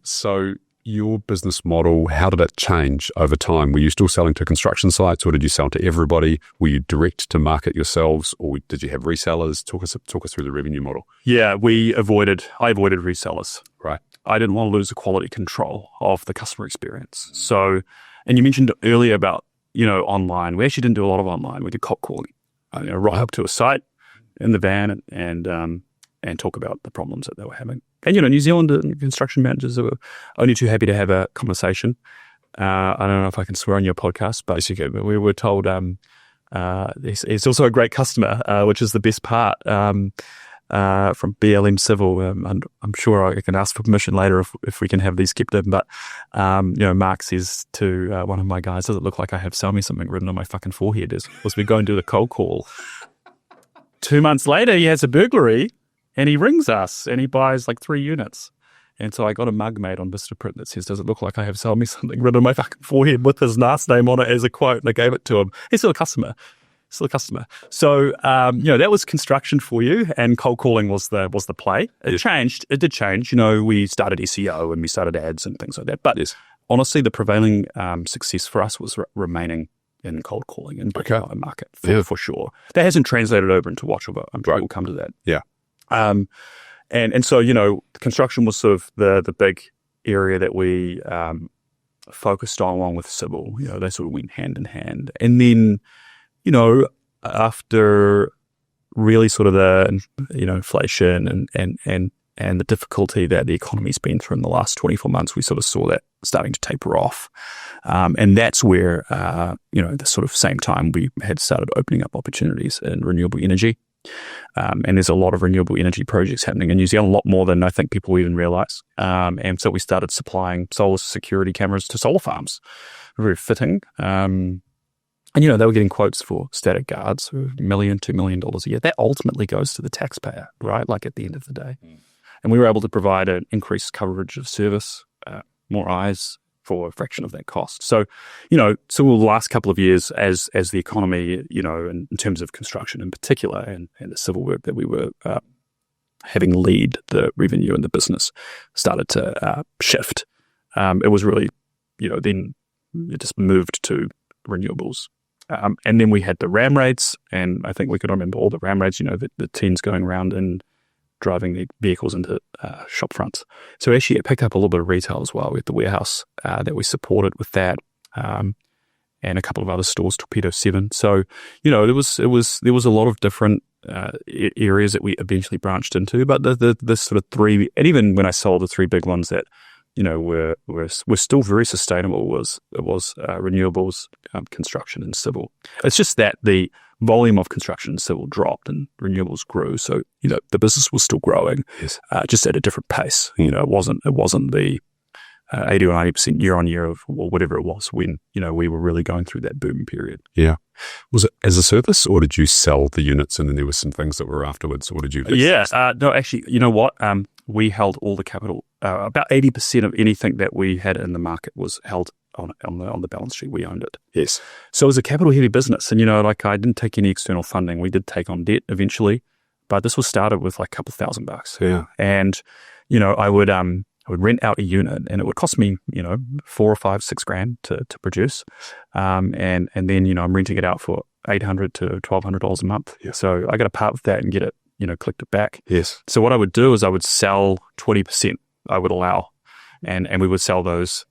So your business model, how did it change over time? Were you still selling to construction sites or did you sell to everybody? Were you direct to market yourselves or did you have resellers? Talk us through the revenue model. Yeah, I avoided resellers. Right. I didn't want to lose the quality control of the customer experience. So, and you mentioned earlier about, online. We actually didn't do a lot of online. We did cold calling. Rock up to a site in the van and talk about the problems that they were having. And, New Zealand construction managers are only too happy to have a conversation. I don't know if I can swear on your podcast, basically, but we were told he's also a great customer, which is the best part, from BLM Civil. And I'm sure I can ask for permission later if we can have these kept in. But, Mark says to one of my guys, does it look like I have sell me something written on my fucking forehead as we go and do the cold call? 2 months later, he has a burglary. And he rings us and he buys like 3 units. And so I got a mug made on Vistaprint that says, does it look like I have sold me something written on my fucking forehead with his last name on it as a quote? And I gave it to him. He's still a customer. So, that was construction for you. And cold calling was the play. It changed. It did change. We started SEO and we started ads and things like that. But honestly, the prevailing success for us was remaining in cold calling and our market for sure. That hasn't translated over into Watchful, but I'm sure we'll come to that. Yeah. And so, construction was sort of the big area that we focused on along with civil. They sort of went hand in hand. And then, after really sort of the, inflation and the difficulty that the economy's been through in the last 24 months, we sort of saw that starting to taper off. And that's where, the sort of same time we had started opening up opportunities in renewable energy. And there's a lot of renewable energy projects happening in New Zealand, a lot more than I think people even realize. And so we started supplying solar security cameras to solar farms. Very fitting. And, they were getting quotes for static guards for $1 million, $2 million a year. That ultimately goes to the taxpayer, right? Like at the end of the day. And we were able to provide an increased coverage of service, more eyes for a fraction of that cost. So, so the last couple of years as the economy, in terms of construction in particular and the civil work that we were having lead the revenue in the business started to shift. It was really, then it just moved to renewables. And then we had the RAM rates, and I think we could remember all the RAM rates, the teens going around and driving the vehicles into shop fronts. So actually it picked up a little bit of retail as well. We had the warehouse that we supported with that, and a couple of other stores, Torpedo 7. So, there was a lot of different areas that we eventually branched into, but the sort of three, and even when I sold the three big ones that were still very sustainable was renewables, construction, and civil. It's just that the volume of construction and civil dropped and renewables grew. So the business was still growing, Yes. Just at a different pace. It wasn't the 80 or 90% year on year of whatever it was when we were really going through that boom period. Yeah. Was it as a service, or did you sell the units and then there were some things that were afterwards, or did you? Yeah. No, actually, you know what? We held all the capital. About 80% of anything that we had in the market was held on the balance sheet. We owned it. Yes. So it was a capital heavy business, and I didn't take any external funding. We did take on debt eventually, but this was started with like a couple $1,000. Yeah. And I would rent out a unit, and it would cost me, $4 or $5, $6 to produce. And then, I'm renting it out for $800 to $1,200 a month. Yeah. So I got to part with that and get it, clicked it back. Yes. So what I would do is I would sell 20%, I would allow, and we would sell those,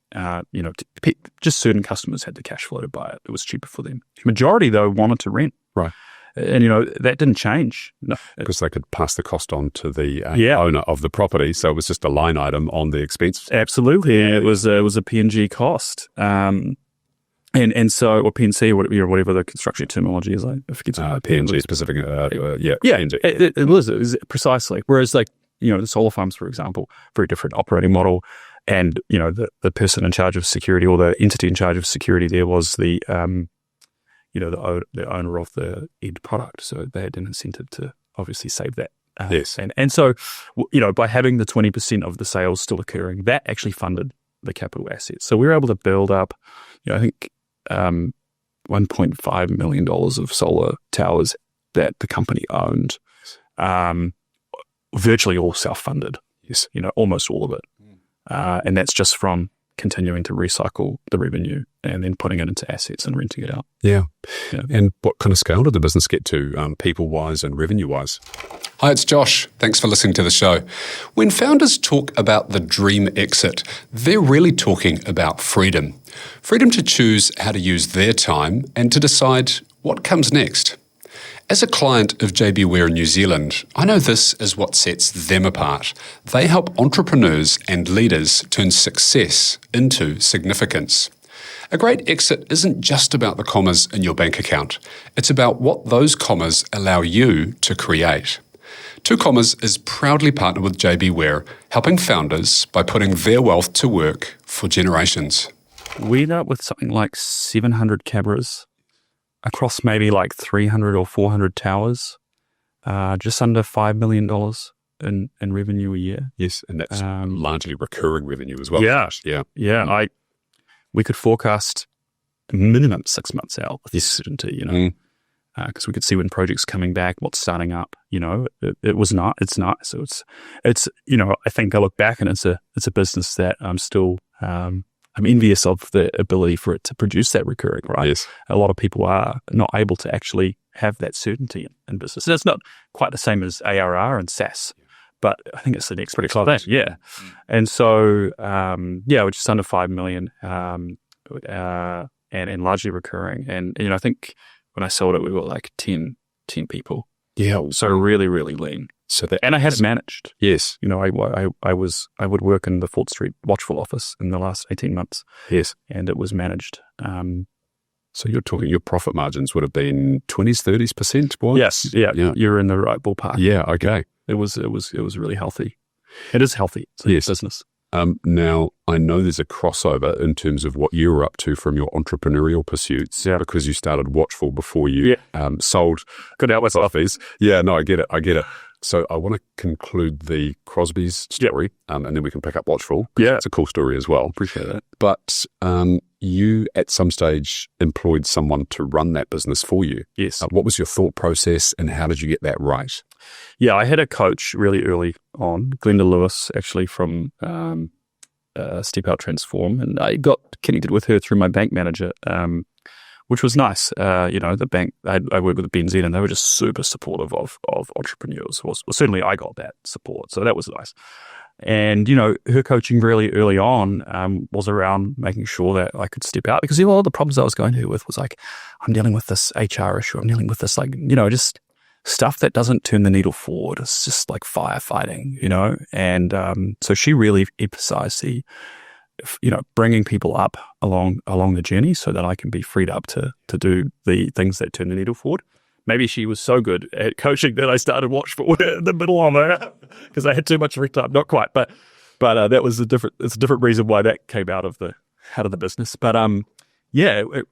just certain customers had the cash flow to buy it. It was cheaper for them. The majority, though, wanted to rent. Right. And, that didn't change. No. Because they could pass the cost on to the Yeah. owner of the property. So it was just a line item on the expense. Absolutely. It was a P&G cost. And so, or PNC, or whatever the construction terminology is, I forget. P&G specific. Yeah. P&G. It was precisely. Whereas, the solar farms, for example, very different operating model. And, the person in charge of security, or the entity in charge of security there was the owner of the end product. So they had an incentive to obviously save that. Yes. And so, by having the 20% of the sales still occurring, that actually funded the capital assets. So we were able to build up, I think, $1.5 million of solar towers that the company owned, virtually all self-funded. Yes. Almost all of it. And that's just from continuing to recycle the revenue and then putting it into assets and renting it out. Yeah. Yeah. And what kind of scale did the business get to, people-wise and revenue-wise? Hi, it's Josh. Thanks for listening to the show. When founders talk about the dream exit, they're really talking about freedom. Freedom to choose how to use their time and to decide what comes next. As a client of JB Ware in New Zealand, I know this is what sets them apart. They help entrepreneurs and leaders turn success into significance. A great exit isn't just about the commas in your bank account. It's about what those commas allow you to create. Two Commas is proudly partnered with JB Ware, helping founders by putting their wealth to work for generations. We ended up with something like 700 cameras across maybe like 300 or 400 towers, just under $5 million in revenue a year. Yes, and that's largely recurring revenue as well. Yeah. Yeah. Yeah, we could forecast minimum 6 months out with certainty, because we could see when projects coming back, what's starting up. It's not. So it's I think I look back and it's a business that I'm still I'm envious of the ability for it to produce that recurring, right? Yes. A lot of people are not able to actually have that certainty in business. And it's not quite the same as ARR and SaaS, but I think it's the next pretty close thing. Yeah. And so, we're just under 5 million, and largely recurring. And, I think when I sold it, we were like 10 people. Yeah. So really, really lean. So that, and I had it managed. Yes. I would work in the Fort Street Watchful office in the last 18 months. Yes. And it was managed. So you're talking, your profit margins would have been 20s, 30%? Boy? Yes. Yeah. You're in the right ballpark. Yeah. Okay. It was really healthy. It is healthy. It's a business. Now, I know there's a crossover in terms of what you were up to from your entrepreneurial pursuits, because you started Watchful before you sold. Couldn't help myself. Yeah, no, I get it. So I want to conclude the Crosbies story, and then we can pick up Watchful. Yeah. It's a cool story as well. Appreciate that. But you, at some stage, employed someone to run that business for you. Yes. What was your thought process, and how did you get that right? Yeah, I had a coach really early on, Glenda Lewis, actually from Step Out Transform, and I got connected with her through my bank manager, which was nice. The bank, I worked with BNZ, and they were just super supportive of entrepreneurs. Well, certainly I got that support, so that was nice. And, her coaching really early on was around making sure that I could step out, because all the problems I was going to with was like, I'm dealing with this HR issue, I'm dealing with this, just stuff that doesn't turn the needle forward. It's just like firefighting, and so she really emphasized the, bringing people up along the journey so that I can be freed up to do the things that turn the needle forward. Maybe she was so good at coaching that I started Watchful in the middle on there because I had too much free time. Not quite, but that was it's a different reason why that came out of the business. But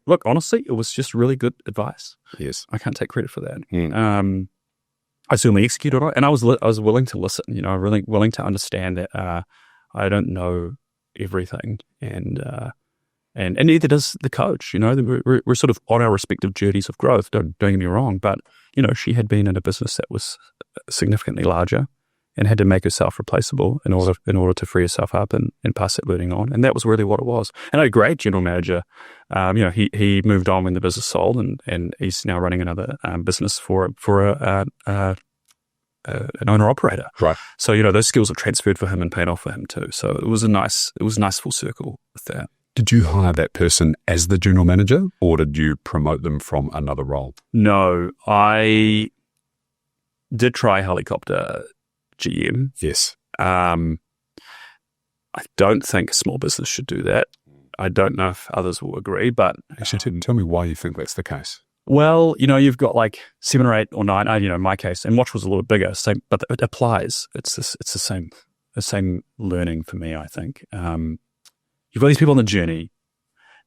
look, honestly, it was just really good advice. Yes, I can't take credit for that. I certainly executed on it, and I was willing to listen. Really willing to understand that I don't know everything, and neither does the coach. We're sort of on our respective journeys of growth. Don't get me wrong, but she had been in a business that was significantly larger and had to make herself replaceable in order to free herself up and pass that learning on. And that was really what it was. And a great general manager, he moved on when the business sold, and he's now running another business for an owner operator. Right. So those skills have transferred for him and paid off for him too. So it was a nice full circle with that. Did you hire that person as the general manager, or did you promote them from another role? No, I did try helicopter GM. Yes. I don't think a small business should do that. I don't know if others will agree, but actually, tell me why you think that's the case. Well, you've got like 7 or 8 or 9. In my case, and Watch was a little bit bigger, but it applies. It's the same learning for me. I think you've got these people on the journey,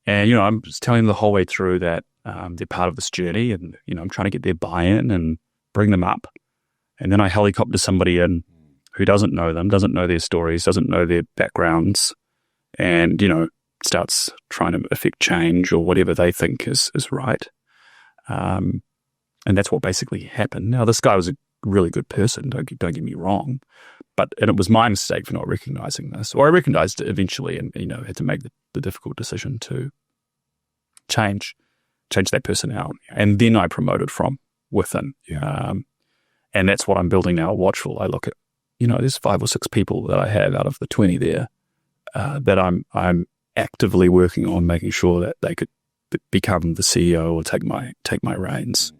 and I'm just telling them the whole way through that they're part of this journey, and I'm trying to get their buy-in and bring them up, and then I helicopter somebody in who doesn't know them, doesn't know their stories, doesn't know their backgrounds, and starts trying to affect change or whatever they think is right. And that's what basically happened. Now, this guy was a really good person, don't get me wrong, and it was my mistake for not recognizing this. Or I recognized it eventually and, had to make the difficult decision to change that person out. And then I promoted from within. Yeah. And that's what I'm building now at Watchful. I look at, there's 5 or 6 people that I have out of the 20 there that I'm actively working on making sure that they could become the CEO or take my reins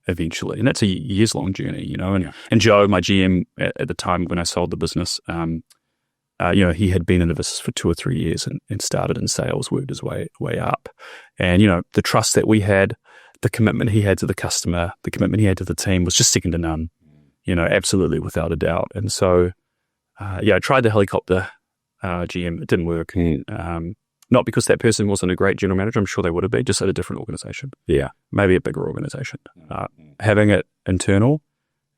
eventually. And that's a years-long journey, And Joe, my GM at the time when I sold the business, he had been in the business for 2 or 3 years and started in sales, worked his way up. And, the trust that we had, the commitment he had to the customer, the commitment he had to the team was just second to none, absolutely without a doubt. And so, I tried the helicopter GM. It didn't work. Not because that person wasn't a great general manager. I'm sure they would have been, just at a different organization. Yeah. Maybe a bigger organization. Having it internal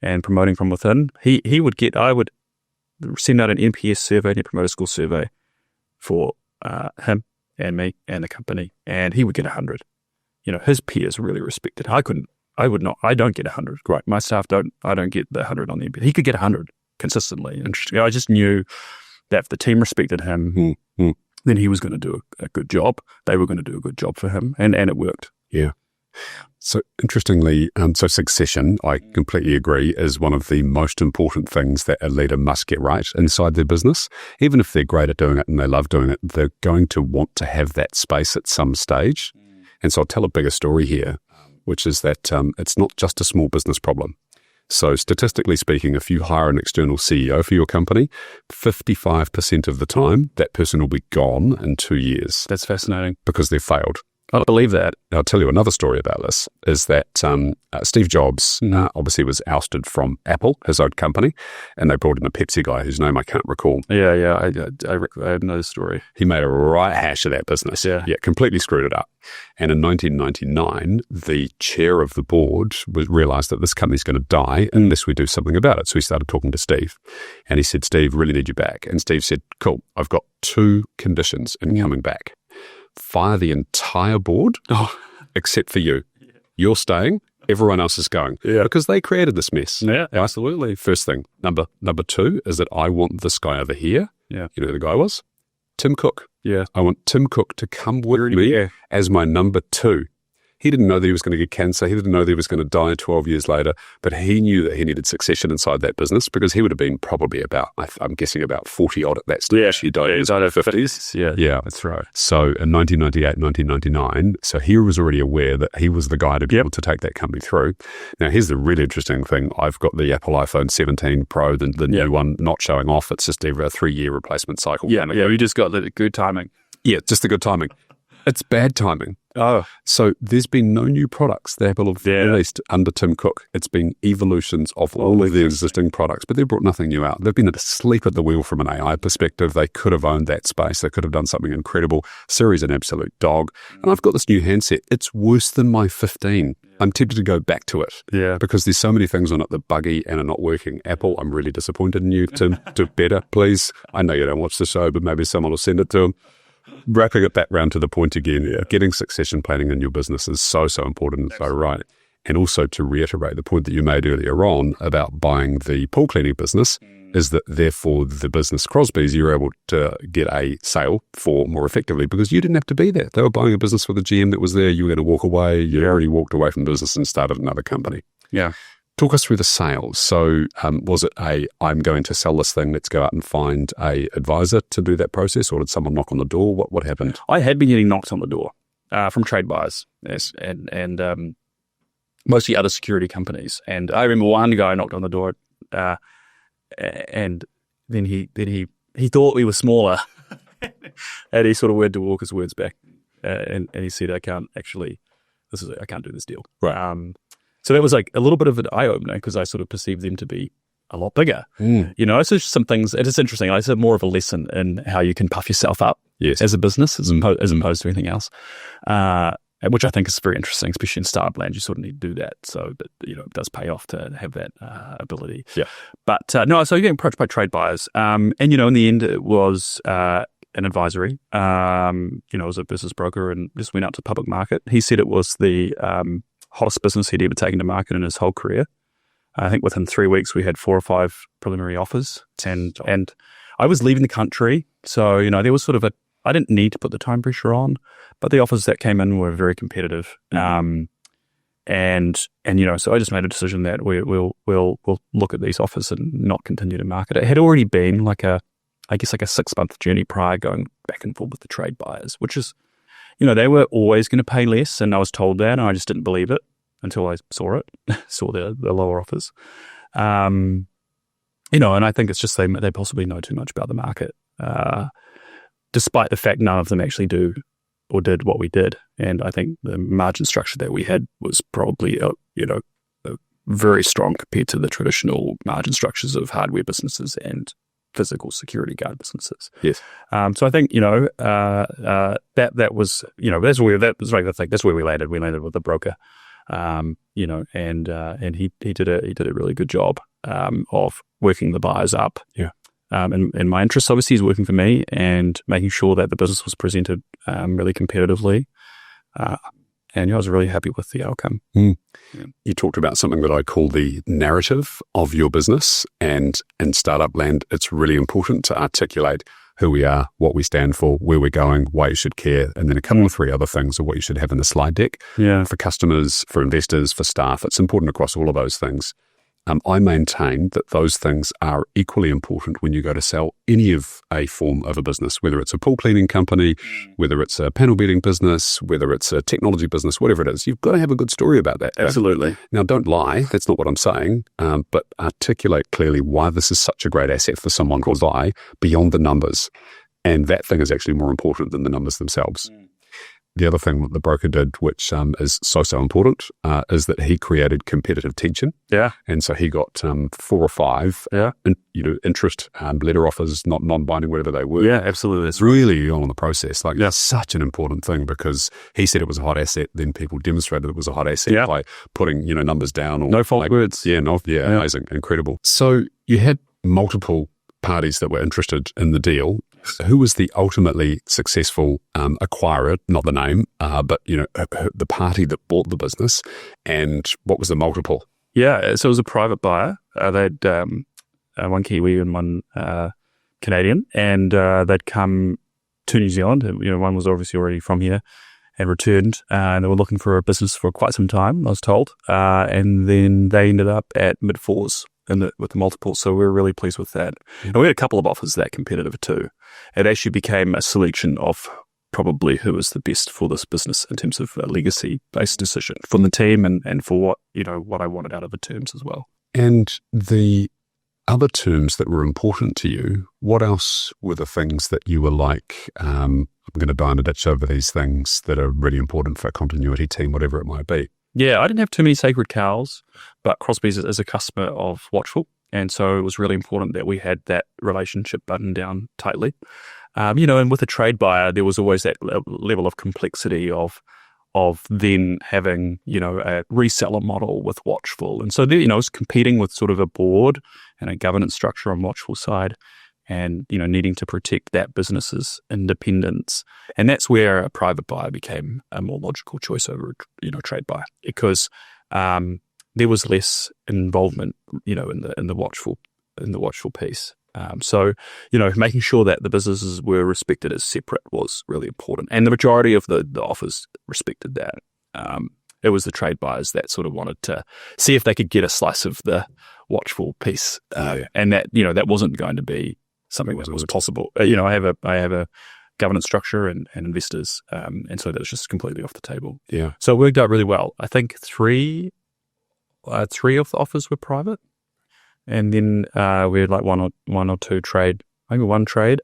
and promoting from within, I would send out an NPS survey, Net Promoter Score survey for him and me and the company, and he would get 100. His peers really respected. I don't get 100. Right. My staff I don't get the 100 on the NPS. He could get 100 consistently. And I just knew that if the team respected him, then he was going to do a good job. They were going to do a good job for him, and it worked. Yeah. So interestingly, succession, I completely agree, is one of the most important things that a leader must get right inside their business. Even if they're great at doing it and they love doing it, they're going to want to have that space at some stage. And so I'll tell a bigger story here, which is that it's not just a small business problem. So statistically speaking, if you hire an external CEO for your company, 55% of the time, that person will be gone in 2 years. That's fascinating. Because they've failed. I believe that. I'll tell you another story about this, is that Steve Jobs obviously was ousted from Apple, his own company, and they brought in a Pepsi guy whose name I can't recall. Yeah, I know the story. He made a right hash of that business. Yeah, completely screwed it up. And in 1999, the chair of the board realised that this company's going to die unless we do something about it. So he started talking to Steve, and he said, "Steve, really need you back." And Steve said, "Cool, I've got 2 conditions in coming back. Fire the entire board, except for you. You're staying, everyone else is going." Because they created this mess. Yeah, absolutely. First thing. Number 2 is that I want this guy over here. Yeah. You know who the guy was? Tim Cook. Yeah. I want Tim Cook to come with me as my number 2. He didn't know that he was going to get cancer. He didn't know that he was going to die 12 years later, but he knew that he needed succession inside that business because he would have been probably about, I'm guessing about 40 odd at that stage. Yeah, he died in his 50s. Yeah, that's right. So in 1998, 1999, so he was already aware that he was the guy to be able to take that company through. Now, here's the really interesting thing. I've got the Apple iPhone 17 Pro, the new one, not showing off. It's just over a 3-year replacement cycle. Yeah, you just got the good timing. Yeah, just the good timing. It's bad timing. Oh. So there's been no new products that Apple have released under Tim Cook. It's been evolutions of all of the existing products, but they've brought nothing new out. They've been asleep at the wheel from an AI perspective. They could have owned that space. They could have done something incredible. Siri's an absolute dog. And I've got this new handset. It's worse than my 15. I'm tempted to go back to it. Yeah. Because there's so many things on it that are buggy and are not working. Apple, I'm really disappointed in you. Tim, do better, please. I know you don't watch the show, but maybe someone will send it to them. Wrapping it back round to the point again, getting succession planning in your business is so important and so right. And also to reiterate the point that you made earlier on about buying the pool cleaning business is that therefore the business Crosbies, you're able to get a sale for more effectively because you didn't have to be there. They were buying a business for the GM that was there. You were going to walk away. You already walked away from the business and started another company. Yeah. Talk us through the sales. So was it I'm going to sell this thing, let's go out and find a advisor to do that process, or did someone knock on the door? What happened? I had been getting knocked on the door from trade buyers, yes, and mostly other security companies. And I remember one guy knocked on the door, and then he thought we were smaller, and he sort of had to walk his words back, and he said, I can't do this deal. Right. So that was like a little bit of an eye-opener because I sort of perceived them to be a lot bigger. You know, so some things, it is interesting. It's more of a lesson in how you can puff yourself up as a business as opposed to anything else, which I think is very interesting, especially in startup land. You sort of need to do that. So, it does pay off to have that ability. Yeah. But so you're getting approached by trade buyers. And, in the end, it was an advisory, as a business broker, and just went out to public market. He said it was the hottest business he'd ever taken to market in his whole career. I think within 3 weeks we had 4 or 5 preliminary offers, and I was leaving the country, so there was sort of I didn't need to put the time pressure on, but the offers that came in were very competitive, and so I just made a decision that we'll look at these offers and not continue to market. It had already been like a 6-month journey prior, going back and forth with the trade buyers, which is. They were always going to pay less, and I was told that, and I just didn't believe it until I saw the lower offers. And I think it's just they possibly know too much about the market, despite the fact none of them actually do or did what we did. And I think the margin structure that we had was probably, very strong compared to the traditional margin structures of hardware businesses and physical security guard businesses. Yes. So I think that was that's where we landed. We landed with the broker, and he did a really good job of working the buyers up. Yeah. And my interest obviously is working for me and making sure that the business was presented really competitively. And I was really happy with the outcome. Yeah. You talked about something that I call the narrative of your business, and in startup land, it's really important to articulate who we are, what we stand for, where we're going, why you should care, and then a couple of 3 other things of what you should have in the slide deck. Yeah. For customers, for investors, for staff. It's important across all of those things. I maintain that those things are equally important when you go to sell any of a form of a business, whether it's a pool cleaning company, whether it's a panel beating business, whether it's a technology business, whatever it is. You've got to have a good story about that. Absolutely. Now, don't lie. That's not what I'm saying. But articulate clearly why this is such a great asset for someone to buy beyond the numbers. And that thing is actually more important than the numbers themselves. the other thing that the broker did, which is so important, is that he created competitive tension. Yeah. And so he got 4 or 5 interest letter offers, not non-binding, whatever they were. Yeah, absolutely. It's really on in the process. Like, that's such an important thing, because he said it was a hot asset, then people demonstrated it was a hot asset by putting, numbers down. Or no false words. Amazing, incredible. So you had multiple parties that were interested in the deal. Who was the ultimately successful acquirer, not the name, but the party that bought the business, and what was the multiple? Yeah, so it was a private buyer. They'd one Kiwi and one Canadian, and they'd come to New Zealand. One was obviously already from here and returned, and they were looking for a business for quite some time, I was told, and then they ended up at mid-4s with the multiple, so we were really pleased with that. And we had a couple of offers that competitive too. It actually became a selection of probably who was the best for this business in terms of a legacy-based decision for the team and for what I wanted out of the terms as well. And the other terms that were important to you, what else were the things that you were like, I'm going to die in a ditch over these things that are really important for a continuity team, whatever it might be? Yeah, I didn't have too many sacred cows, but Crosbies is a customer of Watchful, and so it was really important that we had that relationship buttoned down tightly. And with a trade buyer, there was always that level of complexity of then having, a reseller model with Watchful. And so, I was competing with sort of a board and a governance structure on Watchful side, and, needing to protect that business's independence. And that's where a private buyer became a more logical choice over, trade buyer, because there was less involvement, in the Watchful piece. So, making sure that the businesses were respected as separate was really important. And the majority of the offers respected that. It was the trade buyers that sort of wanted to see if they could get a slice of the Watchful piece. And that, that wasn't going to be something that was possible. I have a governance structure and investors, and so that was just completely off the table. Yeah. So it worked out really well. I think three of the offers were private, and then we had like one or two trade, maybe one trade,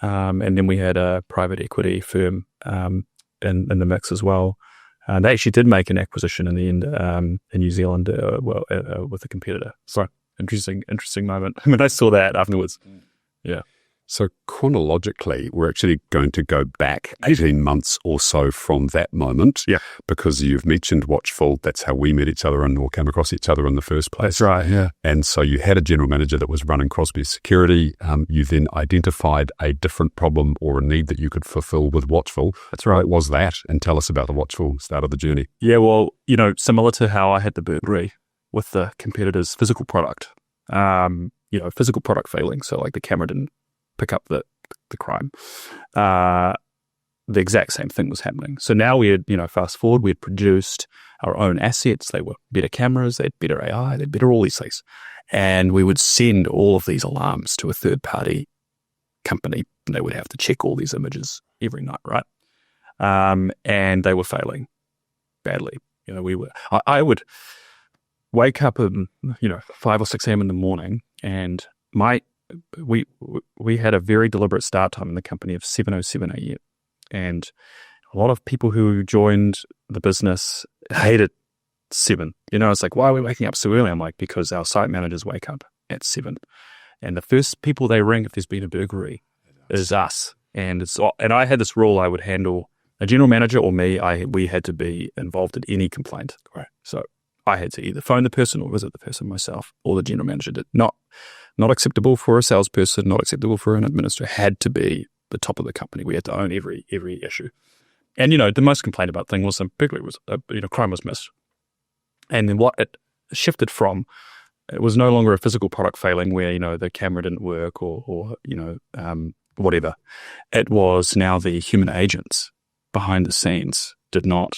and then we had a private equity firm in the mix as well. They actually did make an acquisition in the end in New Zealand, with a competitor. So interesting moment. When I saw that afterwards. Yeah. So chronologically, we're actually going to go back 18 months or so from that moment. Yeah. Because you've mentioned Watchful. That's how we met each other or came across each other in the first place. That's right, yeah. And so you had a general manager that was running Crosbies Security. You then identified a different problem or a need that you could fulfill with Watchful. That's right. What was that? And tell us about the Watchful start of the journey. Yeah, well, similar to how I had the burglary with the competitor's physical product, physical product failing. So like the camera didn't pick up the crime. The exact same thing was happening. So now we had, fast forward, we had produced our own assets. They were better cameras, they had better AI, they had better all these things. And we would send all of these alarms to a third-party company, and they would have to check all these images every night, right? And they were failing badly. I would wake up at 5 or 6 a.m. in the morning, and we had a very deliberate start time in the company of 7:07 a.m. And a lot of people who joined the business hated 7. It's like, why are we waking up so early? I'm like, because our site managers wake up at 7. And the first people they ring if there's been a burglary is us. And I had this rule I would handle a general manager or me. We had to be involved in any complaint. Right. So I had to either phone the person or visit the person myself, or the general manager did. Not acceptable for a salesperson, not acceptable for an administrator, had to be the top of the company. We had to own every issue. And, the most complained about thing was burglary was, crime was missed. And then what it shifted from, it was no longer a physical product failing where, the camera didn't work or whatever. It was now the human agents behind the scenes did not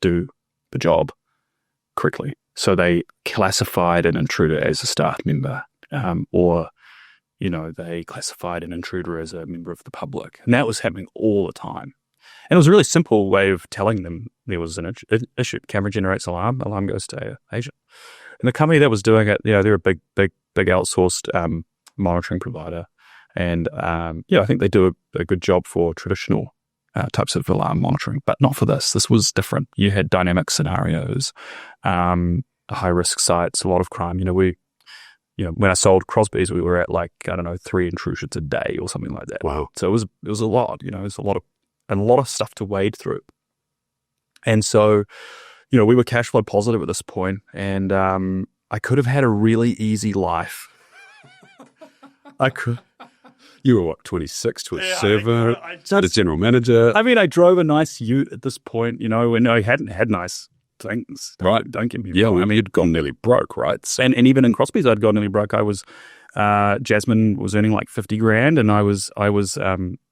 do the job correctly. So they classified an intruder as a staff member, or they classified an intruder as a member of the public. And that was happening all the time. And it was a really simple way of telling them there was an issue. Camera generates alarm goes to agent. And the company that was doing it, they're a big outsourced monitoring provider. And, I think they do a good job for traditional types of alarm monitoring, but not for this. This was different. You had dynamic scenarios, high-risk sites, a lot of crime. When I sold Crosbies, we were at 3 intrusions a day or something like that. Wow. So it was a lot. It was a lot of stuff to wade through. And so, we were cash flow positive at this point, and I could have had a really easy life. I could. You were what, 26, 27, Yeah, the general manager. I drove a nice ute at this point, and I hadn't had nice things. Right. Don't get me Yeah, wrong. you'd gone nearly broke, right? And even in Crosby's, I'd gone nearly broke. I was, Jasmine was earning like 50 grand, and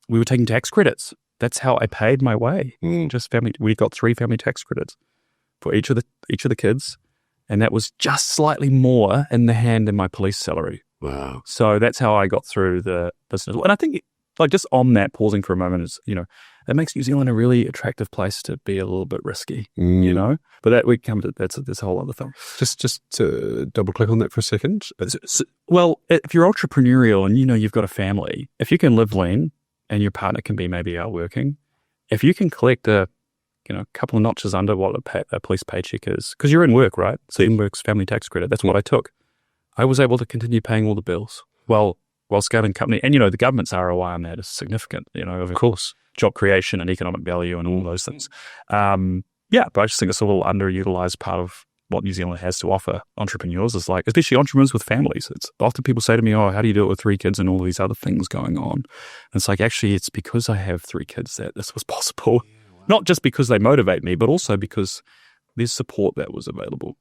we were taking tax credits. That's how I paid my way. Just family. We got 3 family tax credits for each of the kids, and that was just slightly more in the hand than my police salary. Wow. So that's how I got through the business. And I think, just on that, pausing for a moment is, that makes New Zealand a really attractive place to be a little bit risky, But that we come to that's a whole other thing. Just to double click on that for a second. Well, if you're entrepreneurial and you've got a family, if you can live lean and your partner can be maybe out working, if you can collect a couple of notches under what a police paycheck is, because you're in work, right? So in work's family tax credit. That's what I took. I was able to continue paying all the bills while scaling company. And, the government's ROI on that is significant, of course, job creation and economic value and all those things. But I just think it's a little underutilized part of what New Zealand has to offer entrepreneurs is especially entrepreneurs with families. It's often people say to me, oh, how do you do it with 3 kids and all these other things going on? And it's actually, it's because I have 3 kids that this was possible. Yeah, wow. Not just because they motivate me, but also because there's support that was available.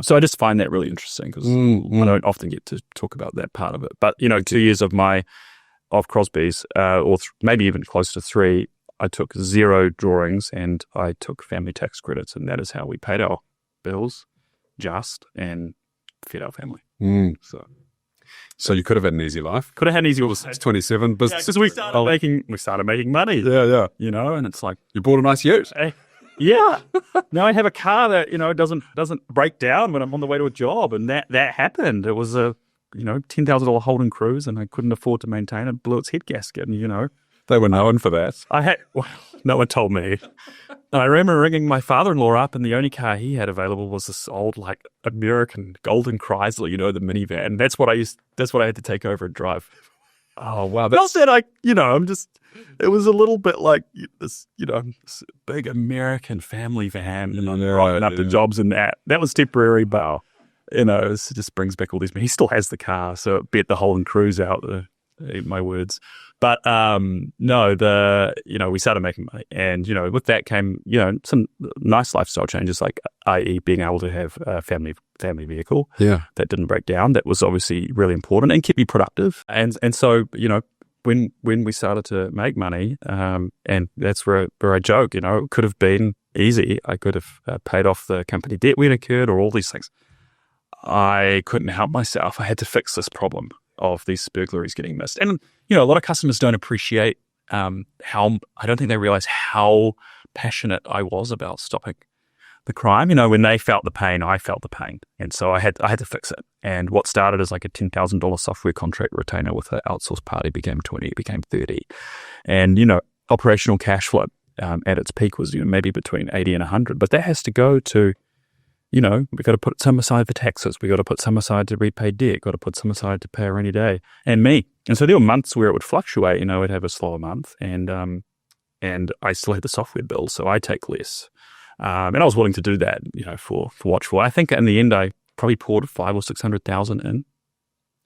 So I just find that really interesting because I don't often get to talk about that part of it. But, 2 years of Crosby's, maybe even close to 3, I took 0 drawings and I took family tax credits. And that is how we paid our bills and fed our family. So you could have had an easy life. Could have had an easy life. It's 27. Because we started making money. Yeah. And it's you bought a nice ute. Yeah. Now I have a car that, doesn't break down when I'm on the way to a job. And that happened. It was a, $10,000 Holden Cruise and I couldn't afford to maintain it. Blew its head gasket and, They were known for that. No one told me. And I remember ringing my father-in-law up and the only car he had available was this old American golden Chrysler, the minivan. That's what I had to take over and drive. Oh, wow. Not that it was a little bit like this, this big American family van and rocking up to jobs and that. That was temporary, but, it just brings back all these. He still has the car, so it bet the Holden Cruise out, my words. But, we started making money. And, with that came, some nice lifestyle changes, i.e. being able to have a family vehicle that didn't break down. That was obviously really important and kept me productive. And so, when we started to make money, and that's where I joke, it could have been easy. I could have paid off the company debt when it occurred or all these things. I couldn't help myself. I had to fix this problem of these burglaries getting missed. And, a lot of customers don't appreciate I don't think they realize how passionate I was about stopping the crime. When they felt the pain, I felt the pain. And so I had to fix it. And what started as a $10,000 software contract retainer with an outsourced party became 20, it became 30. And, operational cash flow at its peak was maybe between 80 and 100. But that has to go to, we've got to put some aside for taxes. We've got to put some aside to repay debt. Got to put some aside to pay a rainy day. And me. And so there were months where it would fluctuate. I'd have a slower month. And I still had the software bill, so I take less. And I was willing to do that, for Watchful. I think in the end, I probably poured 500,000 or 600,000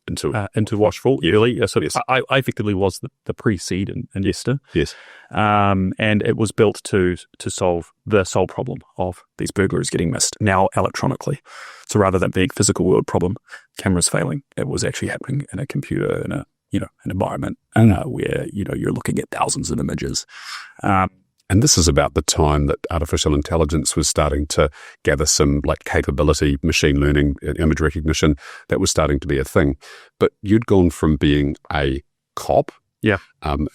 into Watchful early. So yes. I effectively was the pre-seed investor. Yes. And it was built to solve the sole problem of these burglaries getting missed now electronically. So rather than being a physical world problem, cameras failing, it was actually happening in a computer, in a an environment where you're looking at thousands of images. And this is about the time that artificial intelligence was starting to gather some capability, machine learning, image recognition, that was starting to be a thing. But you'd gone from being a cop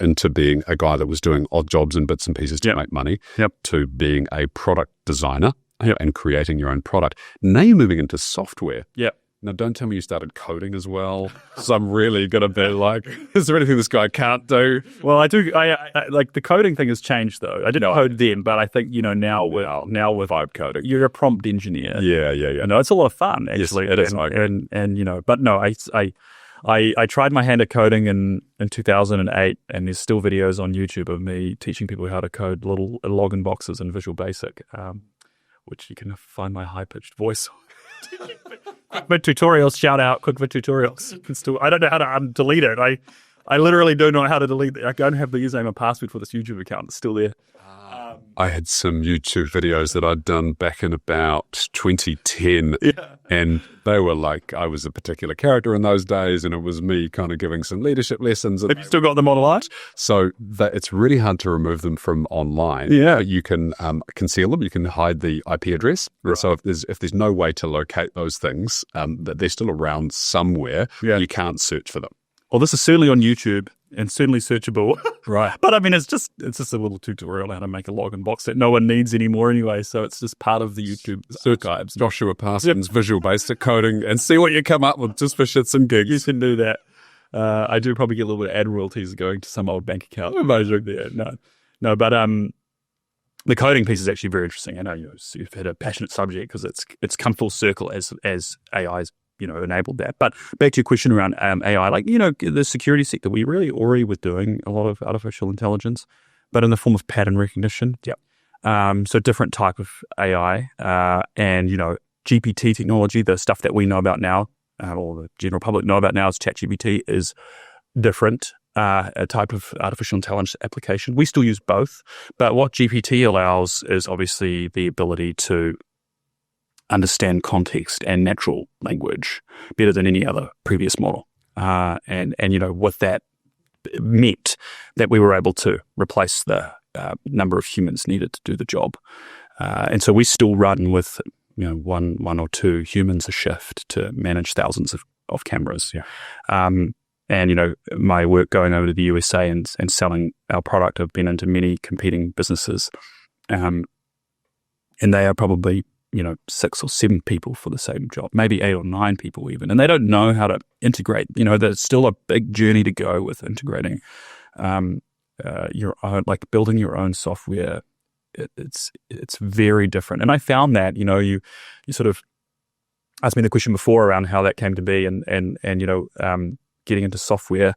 into being a guy that was doing odd jobs and bits and pieces to make money, to being a product designer and creating your own product. Now you're moving into software. Yeah. Now, don't tell me you started coding as well. So I'm really going to be like, is there anything this guy can't do? Well, I do. I like the coding thing has changed though. I didn't code then, but I think now with vibe coding, you're a prompt engineer. Yeah. No, it's a lot of fun actually. Yes, it is. And but no, I tried my hand at coding in 2008, and there's still videos on YouTube of me teaching people how to code little login boxes in Visual Basic, which you can find my high-pitched voice on. Quick tutorials, shout out, quick tutorials. I don't know how to delete it. I literally don't know how to delete it. I don't have the username and password for this YouTube account. It's still there. I had some YouTube videos that I'd done back in about 2010, and they were like, I was a particular character in those days, and it was me kind of giving some leadership lessons. Have you still got them online? So it's really hard to remove them from online. Yeah. But you can conceal them. You can hide the IP address. Right. So if there's no way to locate those things, that they're still around somewhere, you can't search for them. Well, this is certainly on YouTube and certainly searchable. Right. But I mean, it's just a little tutorial how to make a login box that no one needs anymore anyway. So it's just part of the YouTube archives. Joshua Parsons, Visual Basic coding, and see what you come up with just for shits and gigs. You can do that. I do probably get a little bit of ad royalties going to some old bank account. No, but the coding piece is actually very interesting. I know you've had a passionate subject because it's come full circle as AI's enabled that. But back to your question around AI, like, the security sector, we really already were doing a lot of artificial intelligence, but in the form of pattern recognition. So different type of AI, and, GPT technology, the stuff that we know about now, or the general public know about now as ChatGPT, is different, a type of artificial intelligence application. We still use both, but what GPT allows is obviously the ability to understand context and natural language better than any other previous model. And with that meant that we were able to replace the number of humans needed to do the job. And so we still run with, one or two humans a shift to manage thousands of cameras. Yeah. And, my work going over to the USA and selling our product, I've been into many competing businesses. And they are probably 6 or 7 people for the same job, maybe 8 or 9 people even. And they don't know how to integrate. There's still a big journey to go with integrating your own, like building your own software. It's very different. And I found that, you sort of asked me the question before around how that came to be and getting into software.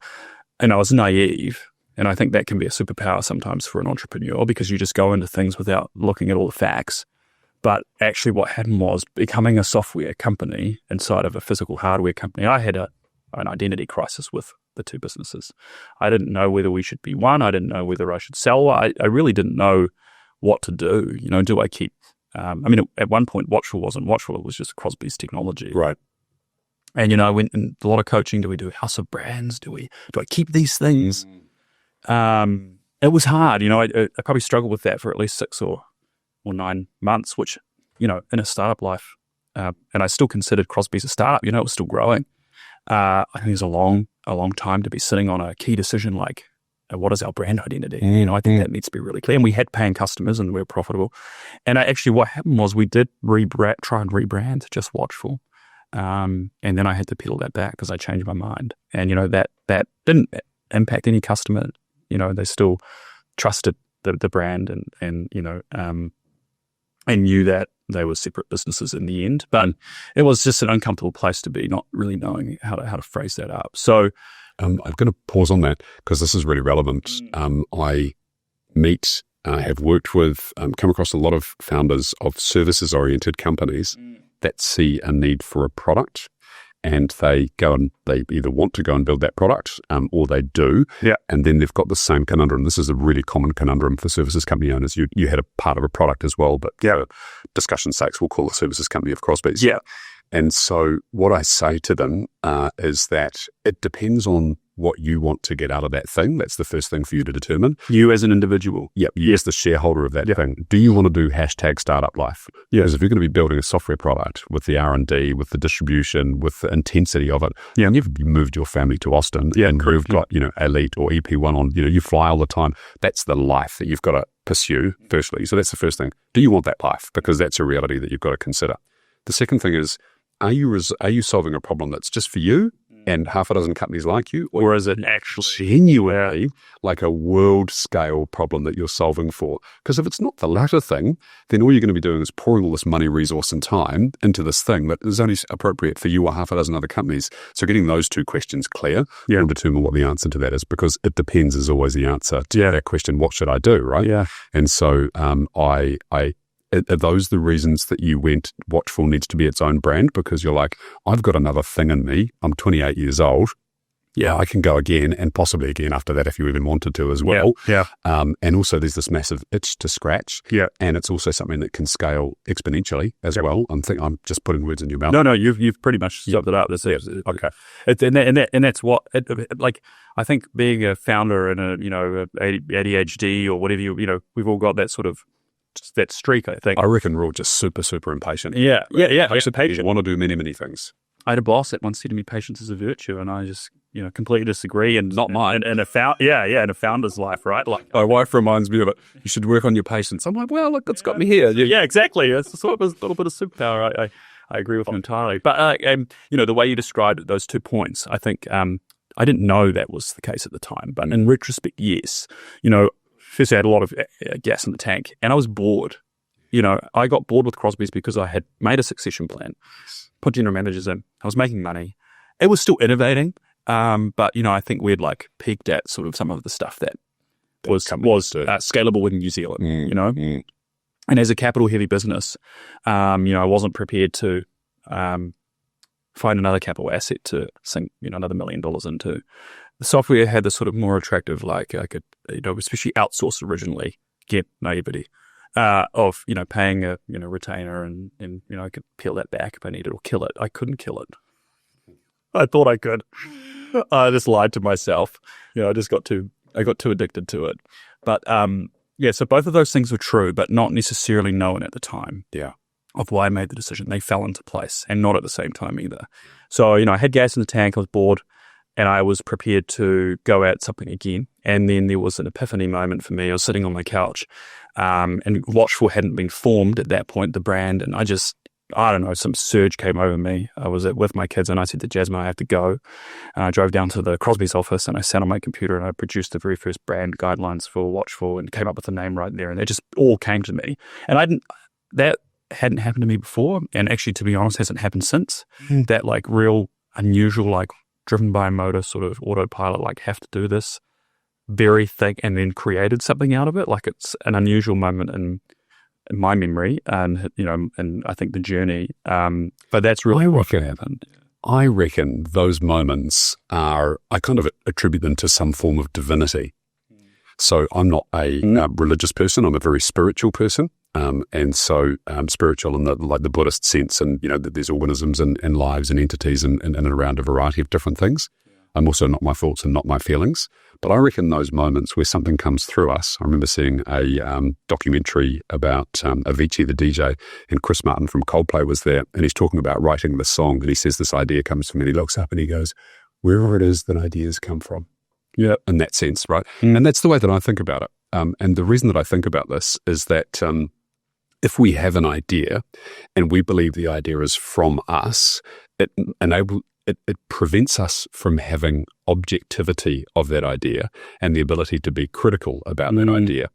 And I was naive. And I think that can be a superpower sometimes for an entrepreneur because you just go into things without looking at all the facts. But actually what happened was becoming a software company inside of a physical hardware company, I had an identity crisis with the two businesses. I didn't know whether we should be one. I didn't know whether I should sell. I really didn't know what to do. Do I keep... at one point, Watchful wasn't Watchful. It was just Crosbies Technology. Right. And, I went in a lot of coaching. Do we do house of brands? Do I keep these things? It was hard. I probably struggled with that for at least 6 or 9 months, which, in a startup life, and I still considered Crosby's a startup, it was still growing. I think it's a long time to be sitting on a key decision like, what is our brand identity? I think that needs to be really clear. And we had paying customers and we were profitable. And what happened was we did try and rebrand to just Watchful. And then I had to peel that back because I changed my mind. And, that didn't impact any customer. They still trusted the brand and I knew that they were separate businesses in the end, but it was just an uncomfortable place to be, not really knowing how to phrase that up. So I'm going to pause on that because this is really relevant. I have worked with, come across a lot of founders of services-oriented companies that see a need for a product. And they either want to go and build that product or they do. Yeah. And then they've got the same conundrum. This is a really common conundrum for services company owners. You had a part of a product as well, but for discussion's sakes, we'll call the services company of Crosby's. Yeah. And so what I say to them is that it depends on what you want to get out of that thing. That's the first thing for you to determine. You as an individual. Yep. You as the shareholder of that thing. Do you want to do #startup life? Because if you're going to be building a software product with the R&D, with the distribution, with the intensity of it, and you've moved your family to Austin and you've got, Elite or EP1 on, you fly all the time. That's the life that you've got to pursue firstly. So that's the first thing. Do you want that life? Because that's a reality that you've got to consider. The second thing is, are you solving a problem that's just for you and half a dozen companies like you, Or is it actually genuinely like a world scale problem that you're solving for? Because if it's not the latter thing, then all you're going to be doing is pouring all this money, resource, and time into this thing that is only appropriate for you or half a dozen other companies. So getting those two questions clear will determine what the answer to that is, because it depends is always the answer to that question. What should I do? Right. Yeah. And so are those the reasons that you went, Watchful needs to be its own brand? Because you're like, I've got another thing in me. I'm 28 years old. Yeah, I can go again, and possibly again after that if you even wanted to as well. Yeah. And also there's this massive itch to scratch. Yeah. And it's also something that can scale exponentially as well. I'm just putting words in your mouth. No, you've pretty much summed it up. That's it. Okay. And that's what, like, I think being a founder and a ADHD or whatever, we've all got that sort of, just that streak, I think. I reckon we're all just super, super impatient. Yeah. Patient. You want to do many, many things. I had a boss that once said to me, patience is a virtue, and I just, completely disagree. And not mine. In a founder's life, right? Like, my wife reminds me of it. You should work on your patience. I'm like, well, look, it's got me here. Yeah, exactly. It's sort of a little bit of superpower. I agree with you entirely. But the way you described it, those 2 points, I think I didn't know that was the case at the time, but in retrospect, yes. First I had a lot of gas in the tank, and I was bored. I got bored with Crosbies because I had made a succession plan, put general managers in. I was making money. It was still innovating, but I think we'd like peaked at sort of some of the stuff that was scalable in New Zealand. And as a capital heavy business, I wasn't prepared to find another capital asset to sink another $1 million into. The software had this sort of more attractive, like I could, especially outsource originally, get naivety of, paying a, retainer and I could peel that back if I needed or kill it. I couldn't kill it. I thought I could. I just lied to myself. I got too addicted to it. But so both of those things were true, but not necessarily known at the time. Yeah. Of why I made the decision. They fell into place, and not at the same time either. So, I had gas in the tank, I was bored, and I was prepared to go at something again. And then there was an epiphany moment for me. I was sitting on my couch, and Watchful hadn't been formed at that point, the brand. And I don't know, some surge came over me. I was with my kids, and I said to Jasmine, I have to go. And I drove down to the Crosby's office, and I sat on my computer, and I produced the very first brand guidelines for Watchful and came up with the name right there. And it just all came to me. And that hadn't happened to me before. And actually, to be honest, hasn't happened since. That like real unusual, like driven by a motor sort of autopilot, like have to do this very thing and then created something out of it. Like it's an unusual moment in my memory and, and I think the journey. But that's really what can happen. I reckon those moments I kind of attribute them to some form of divinity. So I'm not a religious person. I'm a very spiritual person. And so spiritual in the Buddhist sense, and that there's organisms and lives and entities and around a variety of different things. I'm also not my thoughts and not my feelings. But I reckon those moments where something comes through us. I remember seeing a documentary about Avicii, the DJ, and Chris Martin from Coldplay was there, and he's talking about writing the song, and he says this idea comes from him, and he looks up and he goes, wherever it is that ideas come from. Yeah, in that sense, right? And that's the way that I think about it. And the reason that I think about this is that if we have an idea and we believe the idea is from us, it prevents us from having objectivity of that idea and the ability to be critical about that idea.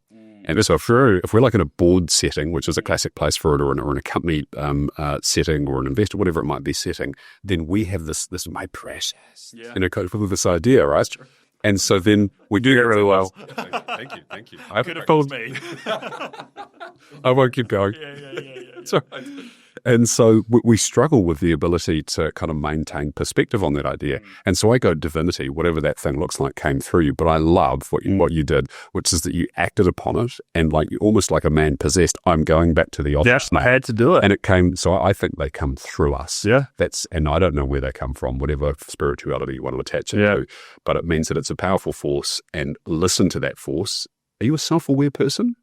And so if we're like in a board setting, which is a classic place for it, or in a company setting, or an investor, whatever it might be setting, then we have this my precious, with this idea, right? Sure. And so then we do that really well. Thank you. I could have told me. I won't keep going. Yeah. Sorry. And so we struggle with the ability to kind of maintain perspective on that idea. And so I go divinity, whatever that thing looks like came through you. But I love what you did, which is that you acted upon it, and like almost like a man possessed, I'm going back to the office. Yeah, I had to do it. And it came, so I think they come through us. Yeah. And I don't know where they come from, whatever spirituality you want to attach it to, but it means that it's a powerful force, and listen to that force. Are you a self-aware person?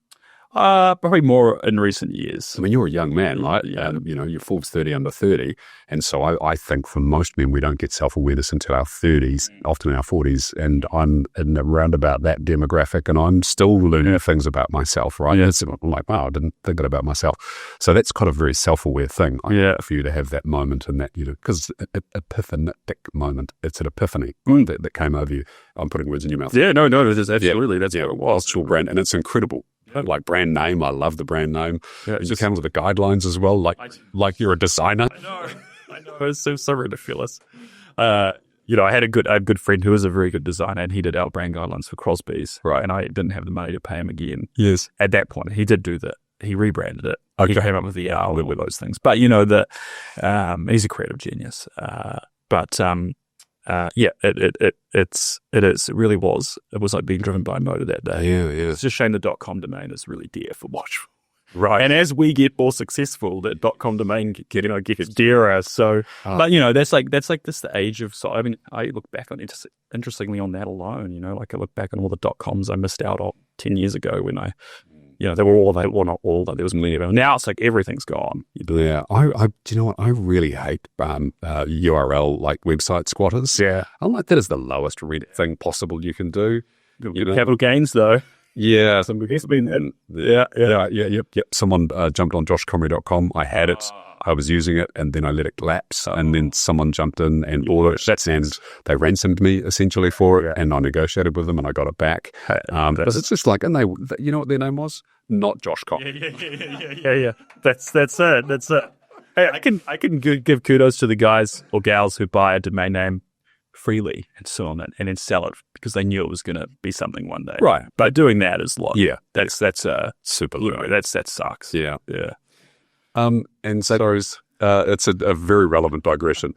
Probably more in recent years. I mean, you're a young man, right? Yeah. You're Forbes 30 under 30. And so I think for most men, we don't get self-awareness until our 30s, often in our 40s. And I'm in around about that demographic, and I'm still learning things about myself, right? Yeah. So I'm like, wow, I didn't think it about myself. So that's kind of a very self-aware thing for you to have that moment and that, because epiphanic moment, it's an epiphany that came over you. I'm putting words in your mouth. Yeah, no, it is absolutely. That's what it was. Watchful brand, and it's incredible. Like brand name, I love the brand name. Yeah, it just comes with the guidelines as well, like you're a designer. I know. It's so ridiculous. I had a good friend who was a very good designer, and he did our brand guidelines for Crosbies, right? And I didn't have the money to pay him again. Yes. At that point, he did do that. He rebranded it. Okay. He came up with the with those things, but he's a creative genius. It really was. It was like being driven by a motor that day. Yeah. It's just a shame the .com domain is really dear for Watchful. Right. And as we get more successful, that .com domain gets dearer. So, but that's the age of. So I mean, I look back on interestingly on that alone. I look back on all the .coms I missed out on 10 years ago when they were all available. Well, not all, but there was many of them. Now it's like everything's gone. Yeah. Do you know what? I really hate URL like website squatters. Yeah. I like that is the lowest read thing possible you can do. Capital gains though. Yeah. Yep. Someone jumped on joshcomrie.com. I had it. I was using it, and then I let it lapse, and then someone jumped in and bought it, and they ransomed me essentially for it, and I negotiated with them, and I got it back. But it's just like, and you know what their name was? Not Josh Com. Yeah. That's it. Hey, I can give kudos to the guys or gals who buy a domain name freely and so on, and then sell it because they knew it was going to be something one day. Right. But doing that is that's super. That sucks. Yeah. And so it's a very relevant digression.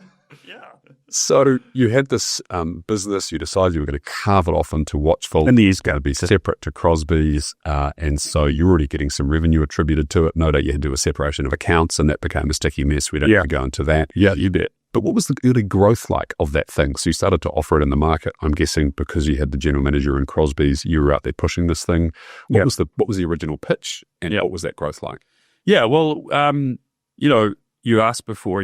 Yeah. So you had this business, you decided you were going to carve it off into Watchful. And it's going to be separate to Crosbies. And so you're already getting some revenue attributed to it. No doubt you had to do a separation of accounts, and that became a sticky mess. We don't need to go into that. Yeah, you bet. But what was the early growth like of that thing? So you started to offer it in the market, I'm guessing, because you had the general manager in Crosbies, you were out there pushing this thing. What was the original pitch, and what was that growth like? Yeah, well, you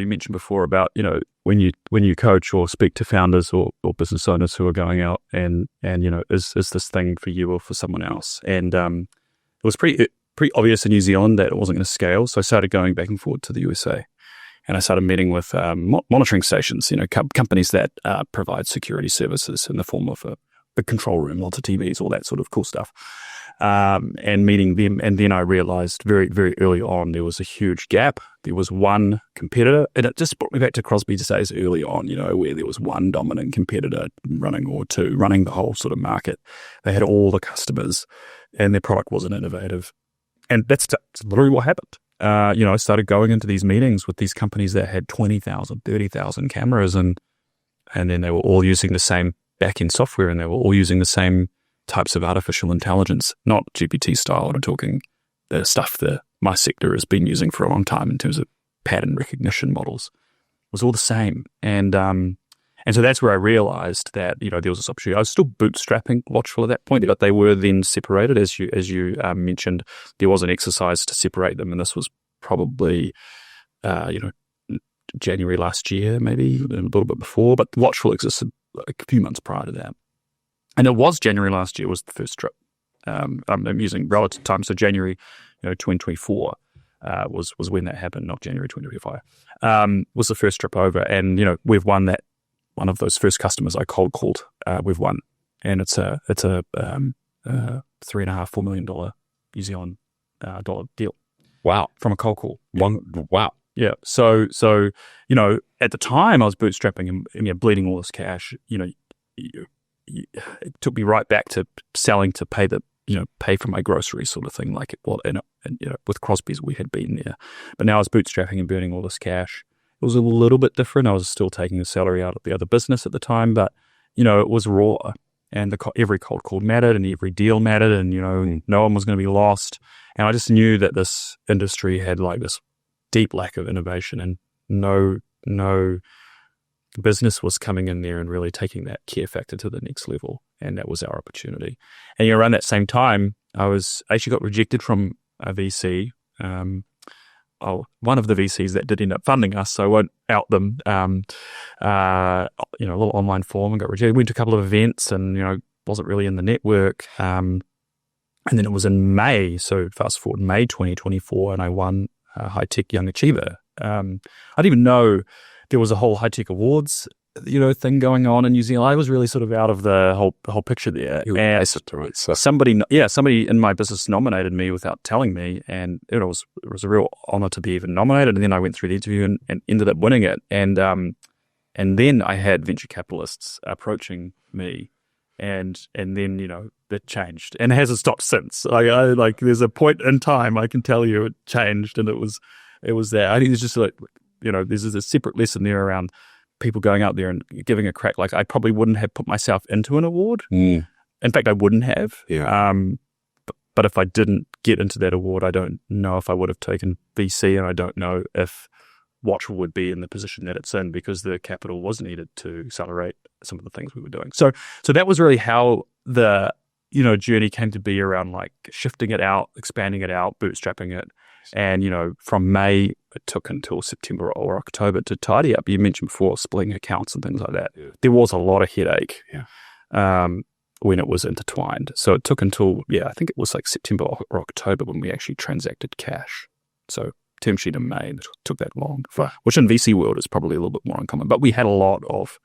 mentioned before about, when you coach or speak to founders or business owners who are going out and is this thing for you or for someone else? And it was pretty obvious in New Zealand that it wasn't going to scale. So I started going back and forward to the USA, and I started meeting with monitoring stations, companies that provide security services in the form of a control room, lots of TVs, all that sort of cool stuff. And meeting them. And then I realized very, very early on there was a huge gap. There was one competitor, and it just brought me back to Crosby days early on, where there was one dominant competitor running the whole sort of market. They had all the customers, and their product wasn't innovative. And that's literally what happened. I started going into these meetings with these companies that had 20,000, 30,000 cameras, and then they were all using the same back-end software, and they were all using the same types of artificial intelligence, not GPT style. I'm talking the stuff that my sector has been using for a long time in terms of pattern recognition models. It was all the same. And so that's where I realized that, there was this opportunity. I was still bootstrapping Watchful at that point, but they were then separated. As you mentioned, there was an exercise to separate them, and this was probably, January last year, maybe a little bit before, but Watchful existed a few months prior to that. And it was January last year was the first trip. I'm using relative time, so January, 2024 was when that happened, not January 2025. Was the first trip over, and we've won that. One of those first customers I cold called, we've won, and it's a $3.5-4 million New Zealand dollar deal. Wow, from a cold call. Wow. Yeah. So at the time I was bootstrapping and bleeding all this cash. It took me right back to selling to pay for my groceries sort of thing. Like with Crosby's we had been there, but now I was bootstrapping and burning all this cash. It was a little bit different. I was still taking the salary out of the other business at the time, but it was raw, and every cold call mattered, and every deal mattered, and no one was going to be lost. And I just knew that this industry had like this deep lack of innovation, and no business was coming in there and really taking that care factor to the next level, and that was our opportunity. And around that same time, I actually got rejected from a VC. One of the VCs that did end up funding us, so I won't out them. A little online forum and got rejected. Went to a couple of events and, wasn't really in the network. And then it was in May, so fast forward May 2024, and I won High Tech Young Achiever. I didn't even know there was a whole High Tech Awards, thing going on in New Zealand. I was really sort of out of the whole picture there. And somebody in my business nominated me without telling me, and it was a real honor to be even nominated. And then I went through the interview and ended up winning it. And then I had venture capitalists approaching me, and then that changed, and it hasn't stopped since. Like there's a point in time I can tell you it changed, and it was there. I think there's just there's a separate lesson there around people going out there and giving a crack. Like I probably wouldn't have put myself into an award. In fact, I wouldn't have. Yeah. But if I didn't get into that award, I don't know if I would have taken VC, and I don't know if Watchful would be in the position that it's in, because the capital was needed to accelerate some of the things we were doing. So that was really how the journey came to be around like shifting it out, expanding it out, bootstrapping it. And, from May, it took until September or October to tidy up. You mentioned before splitting accounts and things like that. Yeah. There was a lot of headache when it was intertwined. So it took until, I think it was like September or October when we actually transacted cash. So term sheet in May, it took that long, which in VC world is probably a little bit more uncommon. But we had a lot of,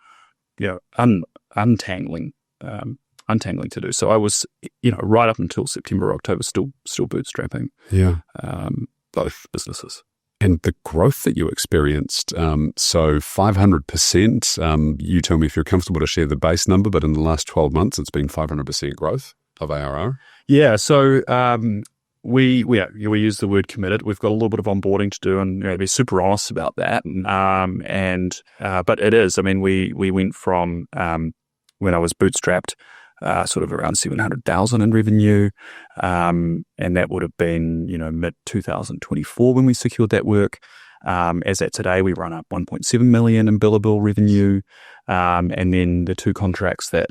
untangling to do. So I was, right up until September or October, still bootstrapping. Yeah. Both businesses. And the growth that you experienced, so 500%, you tell me if you're comfortable to share the base number, but in the last 12 months, it's been 500% growth of ARR. Yeah. So we use the word committed. We've got a little bit of onboarding to do, and be super honest about that. But it is. I mean, we went from when I was bootstrapped, sort of around 700,000 in revenue. And that would have been, mid 2024 when we secured that work. As at today, we run up 1.7 million in billable revenue. And then the two contracts that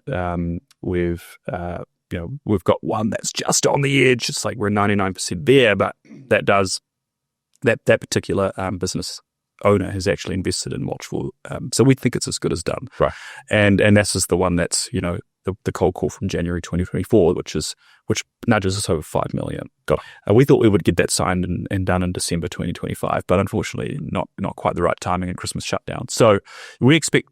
we've got one that's just on the edge. It's like we're 99% there, but that particular business owner has actually invested in Watchful. So we think it's as good as done. Right. And this is the one that's, the cold call from January 2024, which nudges us over 5 million. We thought we would get that signed and done in December 2025, but unfortunately not quite the right timing and Christmas shutdown. So we expect,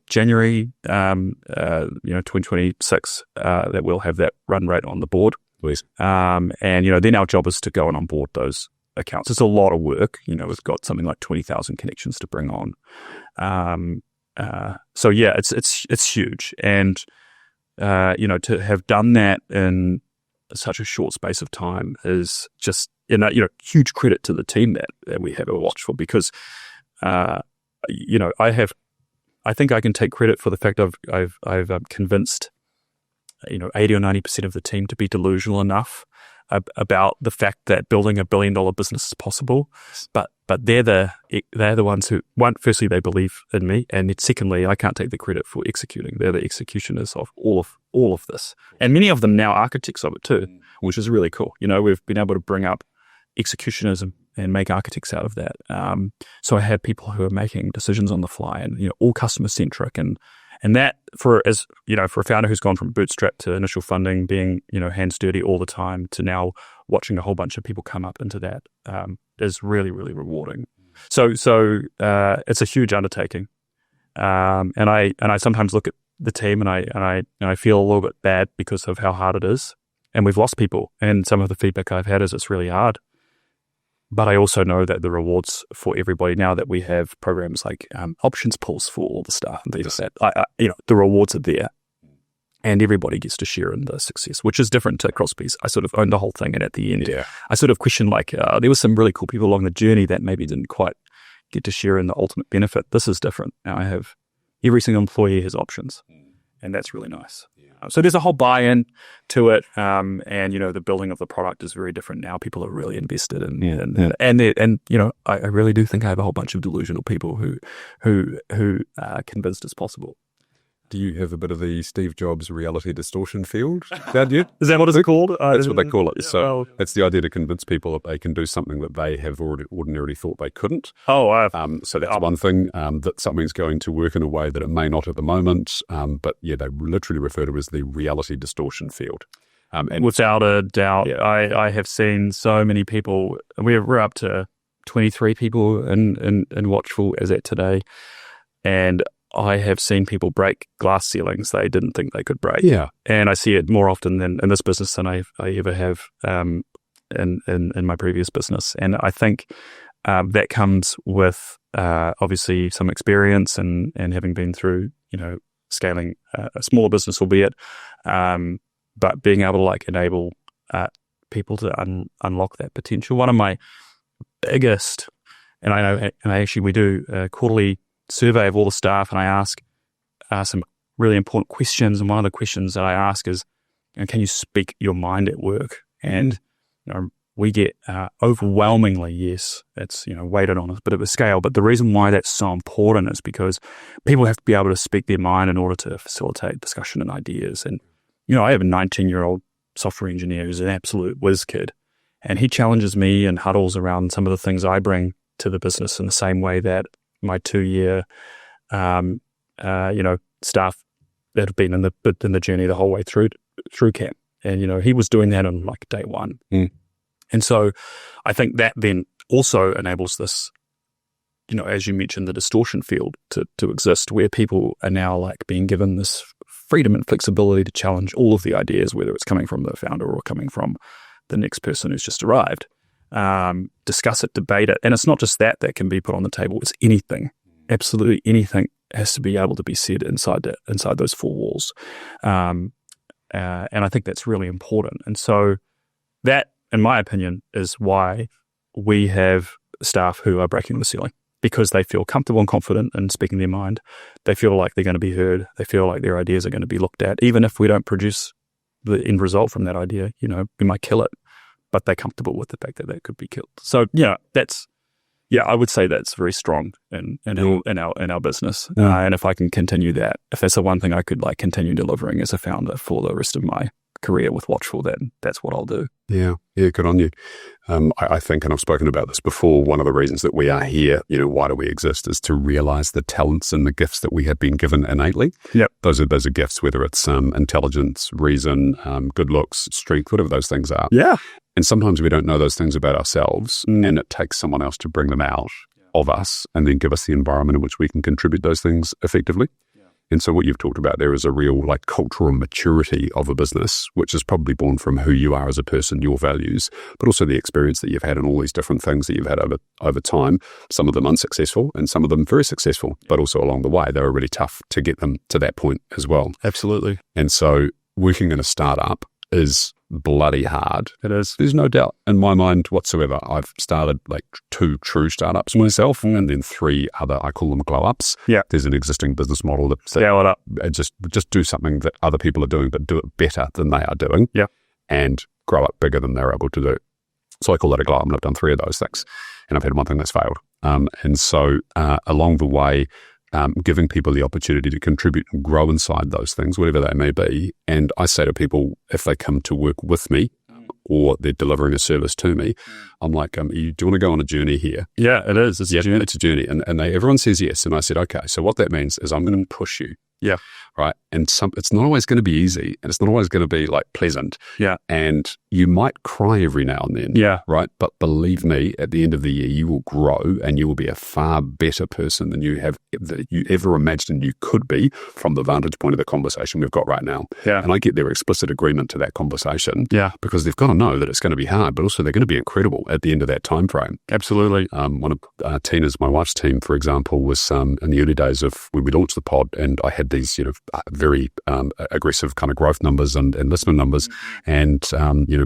January, 2026, that we'll have that run rate on the board. Please. And, then our job is to go and onboard those accounts. It's a lot of work. We've got something like 20,000 connections to bring on. So yeah, it's huge. And, to have done that in such a short space of time is just, huge credit to the team that we have at Watchful, because, I think I can take credit for the fact I've convinced, 80 or 90% of the team to be delusional enough about the fact that building $1 billion business is possible, but they're the ones who, firstly, they believe in me, and secondly, I can't take the credit for executing. They're the executioners of all of this, and many of them now architects of it too, which is really cool. We've been able to bring up executioners and make architects out of that. So I have people who are making decisions on the fly, and all customer centric, and that for a founder who's gone from bootstrap to initial funding, being, hands dirty all the time, to now watching a whole bunch of people come up into that, is really, really rewarding. So it's a huge undertaking. And I sometimes look at the team and I feel a little bit bad because of how hard it is. And we've lost people. And some of the feedback I've had is it's really hard. But I also know that the rewards for everybody, now that we have programs like options pools for all the staff and things like that, the rewards are there, and everybody gets to share in the success, which is different to Crosbies. I sort of owned the whole thing, and at the end, I sort of questioned, there were some really cool people along the journey that maybe didn't quite get to share in the ultimate benefit. This is different. Now I have every single employee has options, and that's really nice. So there's a whole buy-in to it, and the building of the product is very different now. People are really invested in, and I really do think I have a whole bunch of delusional people who are convinced it's possible. Do you have a bit of the Steve Jobs reality distortion field, don't you? Is that what it's called? That's what they call it. Yeah, So well, it's the idea to convince people that they can do something that they have already ordinarily thought they couldn't. So that's one thing, that something's going to work in a way that it may not at the moment. But yeah, they literally refer to it as the reality distortion field. And without a doubt, Yeah. I have seen so many people. We're up to 23 people in Watchful as at today, and I have seen people break glass ceilings they didn't think they could break. Yeah. And I see it more often than in this business than I ever have in my previous business. And I think that comes with obviously some experience and having been through, scaling a smaller business, albeit, but being able to like enable people to unlock that potential. One of my biggest, and I know, and actually we do a quarterly survey of all the staff, and I ask some really important questions. And one of the questions that I ask is, can you speak your mind at work? And we get overwhelmingly yes. It's weighted on a bit of a scale. But the reason why that's so important is because people have to be able to speak their mind in order to facilitate discussion and ideas. And I have a 19-year-old software engineer who's an absolute whiz kid, and he challenges me and huddles around some of the things I bring to the business in the same way that my 2-year, staff that have been in the journey the whole way through camp, and he was doing that on like day one, and so I think that then also enables this, as you mentioned, the distortion field to exist, where people are now like being given this freedom and flexibility to challenge all of the ideas, whether it's coming from the founder or coming from the next person who's just arrived. Discuss it, debate it. And it's not just that can be put on the table. It's anything, absolutely anything has to be able to be said inside those four walls. And I think that's really important. And so that, in my opinion, is why we have staff who are breaking the ceiling, because they feel comfortable and confident in speaking their mind. They feel like they're going to be heard. They feel like their ideas are going to be looked at. Even if we don't produce the end result from that idea, we might kill it, but they're comfortable with the fact that that could be killed. So, I would say that's very strong in our business. And if I can continue that, if that's the one thing I could like continue delivering as a founder for the rest of my career with Watchful, then that's what I'll do. Yeah, good on you. I think, and I've spoken about this before, one of the reasons that we are here, why do we exist, is to realize the talents and the gifts that we have been given innately. Yep. Those are gifts, whether it's intelligence, reason, good looks, strength, whatever those things are. Yeah. And sometimes we don't know those things about ourselves, and it takes someone else to bring them out of us and then give us the environment in which we can contribute those things effectively. And so what you've talked about there is a real like cultural maturity of a business, which is probably born from who you are as a person, your values, but also the experience that you've had in all these different things that you've had over time, some of them unsuccessful and some of them very successful, but also along the way, they were really tough to get them to that point as well. Absolutely. And so working in a startup is bloody hard. It is. There's no doubt in my mind whatsoever. I've started like 2 true startups myself and then 3 other, I call them glow ups. Yeah. There's an existing business model that scale it up. Just do something that other people are doing, but do it better than they are doing. Yeah. And grow up bigger than they're able to do. So I call that a glow up, and I've done 3 of those things. And I've had one thing that's failed. And so along the way, giving people the opportunity to contribute and grow inside those things, whatever they may be. And I say to people, if they come to work with me or they're delivering a service to me, I'm like, do you want to go on a journey here? Yeah, it is. It's a journey. It's a journey. And everyone says yes. And I said, okay, so what that means is I'm going to push you. Yeah. Right. And it's not always going to be easy, and it's not always going to be like pleasant. Yeah. And you might cry every now and then. Yeah. Right. But believe me, at the end of the year, you will grow and you will be a far better person than you ever imagined you could be from the vantage point of the conversation we've got right now. Yeah. And I get their explicit agreement to that conversation. Yeah. Because they've got to know that it's going to be hard, but also they're going to be incredible at the end of that time frame. Absolutely. One of Tina's, my wife's team, for example, was in the early days of when we launched the pod, and I had these, very aggressive kind of growth numbers and listener numbers. And,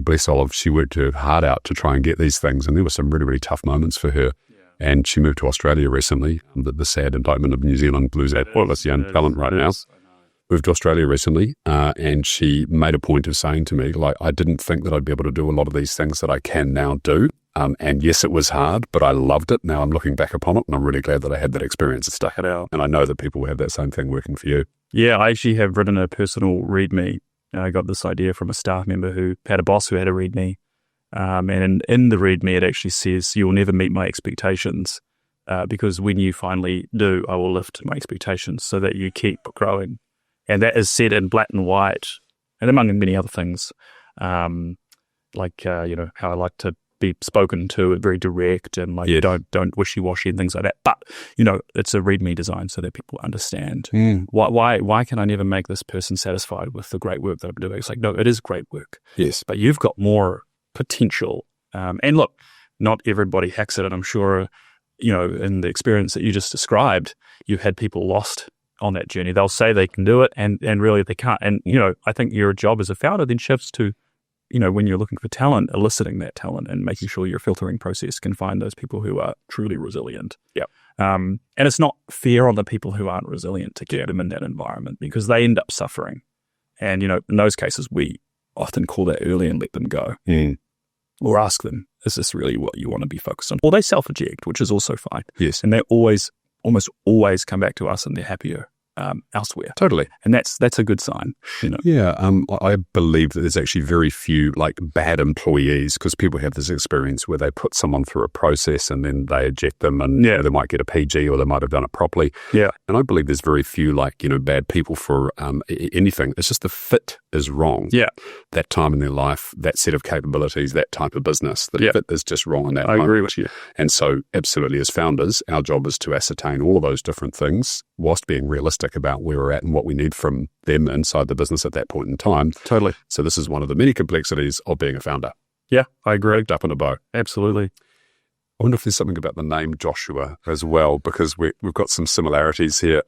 bless Olive, she worked her heart out to try and get these things. And there were some really, really tough moments for her. Yeah. And she moved to Australia recently. The sad indictment of New Zealand blues out all of us young talent right now. Moved to Australia recently, and she made a point of saying to me, like, I didn't think that I'd be able to do a lot of these things that I can now do. And yes, it was hard, but I loved it. Now I'm looking back upon it, and I'm really glad that I had that experience and stuck it out. And I know that people will have that same thing working for you. Yeah, I actually have written a personal README. I got this idea from a staff member who had a boss who had a README. And in the README, it actually says, "You will never meet my expectations, because when you finally do, I will lift my expectations so that you keep growing." And that is said in black and white, and among many other things, like how I like to be spoken to, very direct, and don't wishy-washy and things like that. But it's a README design so that people understand why can I never make this person satisfied with the great work that I'm doing? It's like, no, it is great work. Yes, but you've got more potential. And look, not everybody hacks it, and I'm sure in the experience that you just described, you've had people lost on that journey. They'll say they can do it, and really they can't. And I think your job as a founder then shifts to, when you're looking for talent, eliciting that talent and making sure your filtering process can find those people who are truly resilient. Yeah. And it's not fair on the people who aren't resilient to keep them in that environment, because they end up suffering. And, in those cases, we often call that early and let them go. Or ask them, is this really what you want to be focused on? Or they self-eject, which is also fine. Yes. And they almost always come back to us and they're happier elsewhere. Totally. And that's a good sign. Yeah, I believe that there's actually very few bad employees, because people have this experience where they put someone through a process and then they eject them, and they might get a PG or they might have done it properly. Yeah. And I believe there's very few bad people for anything. It's just the fit is wrong. Yeah. That time in their life, that set of capabilities, that type of business, the fit is just wrong in that I agree with you. And so absolutely, as founders, our job is to ascertain all of those different things whilst being realistic about where we're at and what we need from them inside the business at that point in time. Totally. So this is one of the many complexities of being a founder. Yeah, I agree. Wrapped up in a bow. Absolutely. I wonder if there's something about the name Joshua as well, because we've got some similarities here.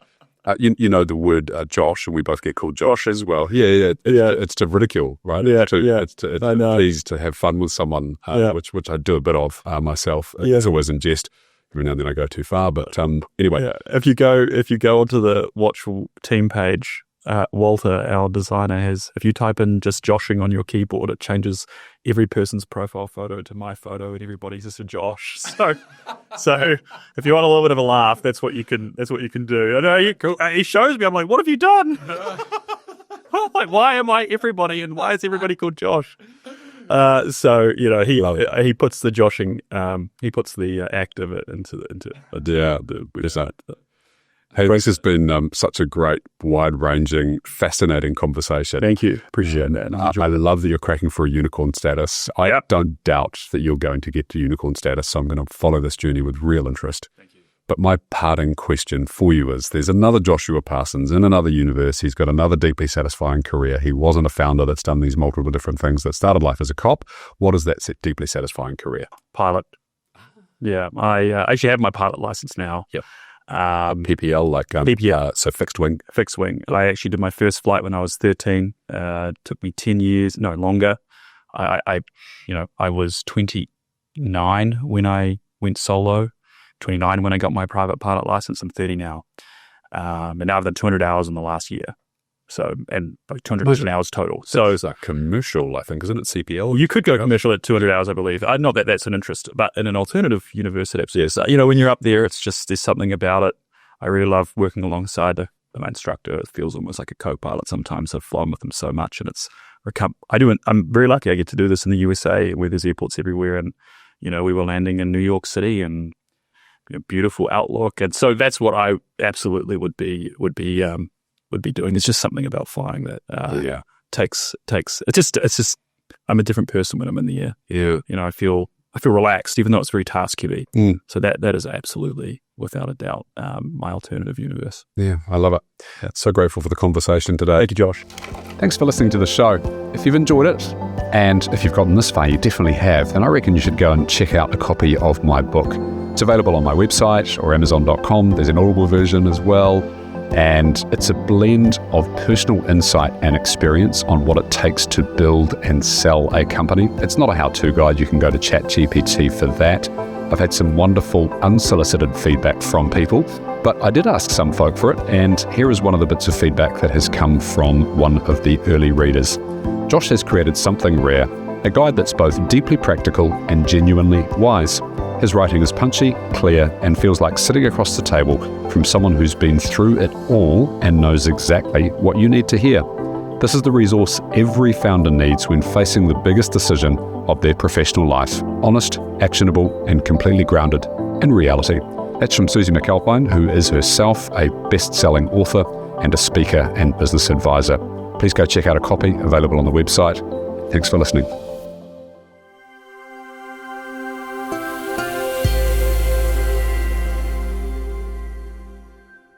The word Josh, and we both get called Josh as well. Yeah. It's to ridicule, right? It's I know. Pleased to have fun with someone, which I do a bit of myself. It's always in jest. Every now and then I go too far, but anyway. Yeah. If you go onto the Watchful team page, Walter, our designer, if you type in just Joshing on your keyboard, it changes every person's profile photo to my photo, and everybody's just a Josh. So if you want a little bit of a laugh, that's what you can do. I know he shows me. I'm like, what have you done? I'm like, why am I everybody, and why is everybody called Josh? He puts the joshing, he puts the act of it into the website. Hey, this has been such a great, wide-ranging, fascinating conversation. Thank you. Appreciate that. I love that you're cracking for a unicorn status. I don't doubt that you're going to get to unicorn status, so I'm going to follow this journey with real interest. Thank you. But my parting question for you is, there's another Joshua Parsons in another universe. He's got another deeply satisfying career. He wasn't a founder that's done these multiple different things, that started life as a cop. What is that deeply satisfying career? Pilot. Yeah, I actually have my pilot license now. Yep. PPL, PPL. So fixed wing. Fixed wing. I actually did my first flight when I was 13. Took me 10 years, no longer. I was 29 when I went solo. 29 when I got my private pilot license. I'm 30 now. And now I've done 200 hours in the last year. So, and 200 hours total. So it's like commercial, I think, isn't it? CPL? You could go commercial at 200 hours, I believe. Not that that's an interest, but in an alternative universe, it absolutely is. When you're up there, it's just, there's something about it. I really love working alongside my instructor. It feels almost like a co-pilot sometimes. I've flown with them so much, and I'm very lucky I get to do this in the USA, where there's airports everywhere. And, we were landing in New York City, and beautiful outlook. And so that's what I absolutely would be doing. There's just something about flying that takes it's just I'm a different person when I'm in the air. Yeah. I feel relaxed, even though it's very task heavy. So that is absolutely, without a doubt, my alternative universe. Yeah, I love it. Yeah. So grateful for the conversation today. Thank you, Josh. Thanks for listening to the show. If you've enjoyed it, and if you've gotten this far, you definitely have, then I reckon you should go and check out a copy of my book. It's available on my website or Amazon.com. There's an Audible version as well. And it's a blend of personal insight and experience on what it takes to build and sell a company. It's not a how-to guide. You can go to ChatGPT for that. I've had some wonderful unsolicited feedback from people, but I did ask some folk for it, and here is one of the bits of feedback that has come from one of the early readers. Josh has created something rare, a guide that's both deeply practical and genuinely wise. His writing is punchy, clear, and feels like sitting across the table from someone who's been through it all and knows exactly what you need to hear. This is the resource every founder needs when facing the biggest decision of their professional life. Honest, actionable, and completely grounded in reality. That's from Susie McAlpine, who is herself a best-selling author and a speaker and business advisor. Please go check out a copy available on the website. Thanks for listening.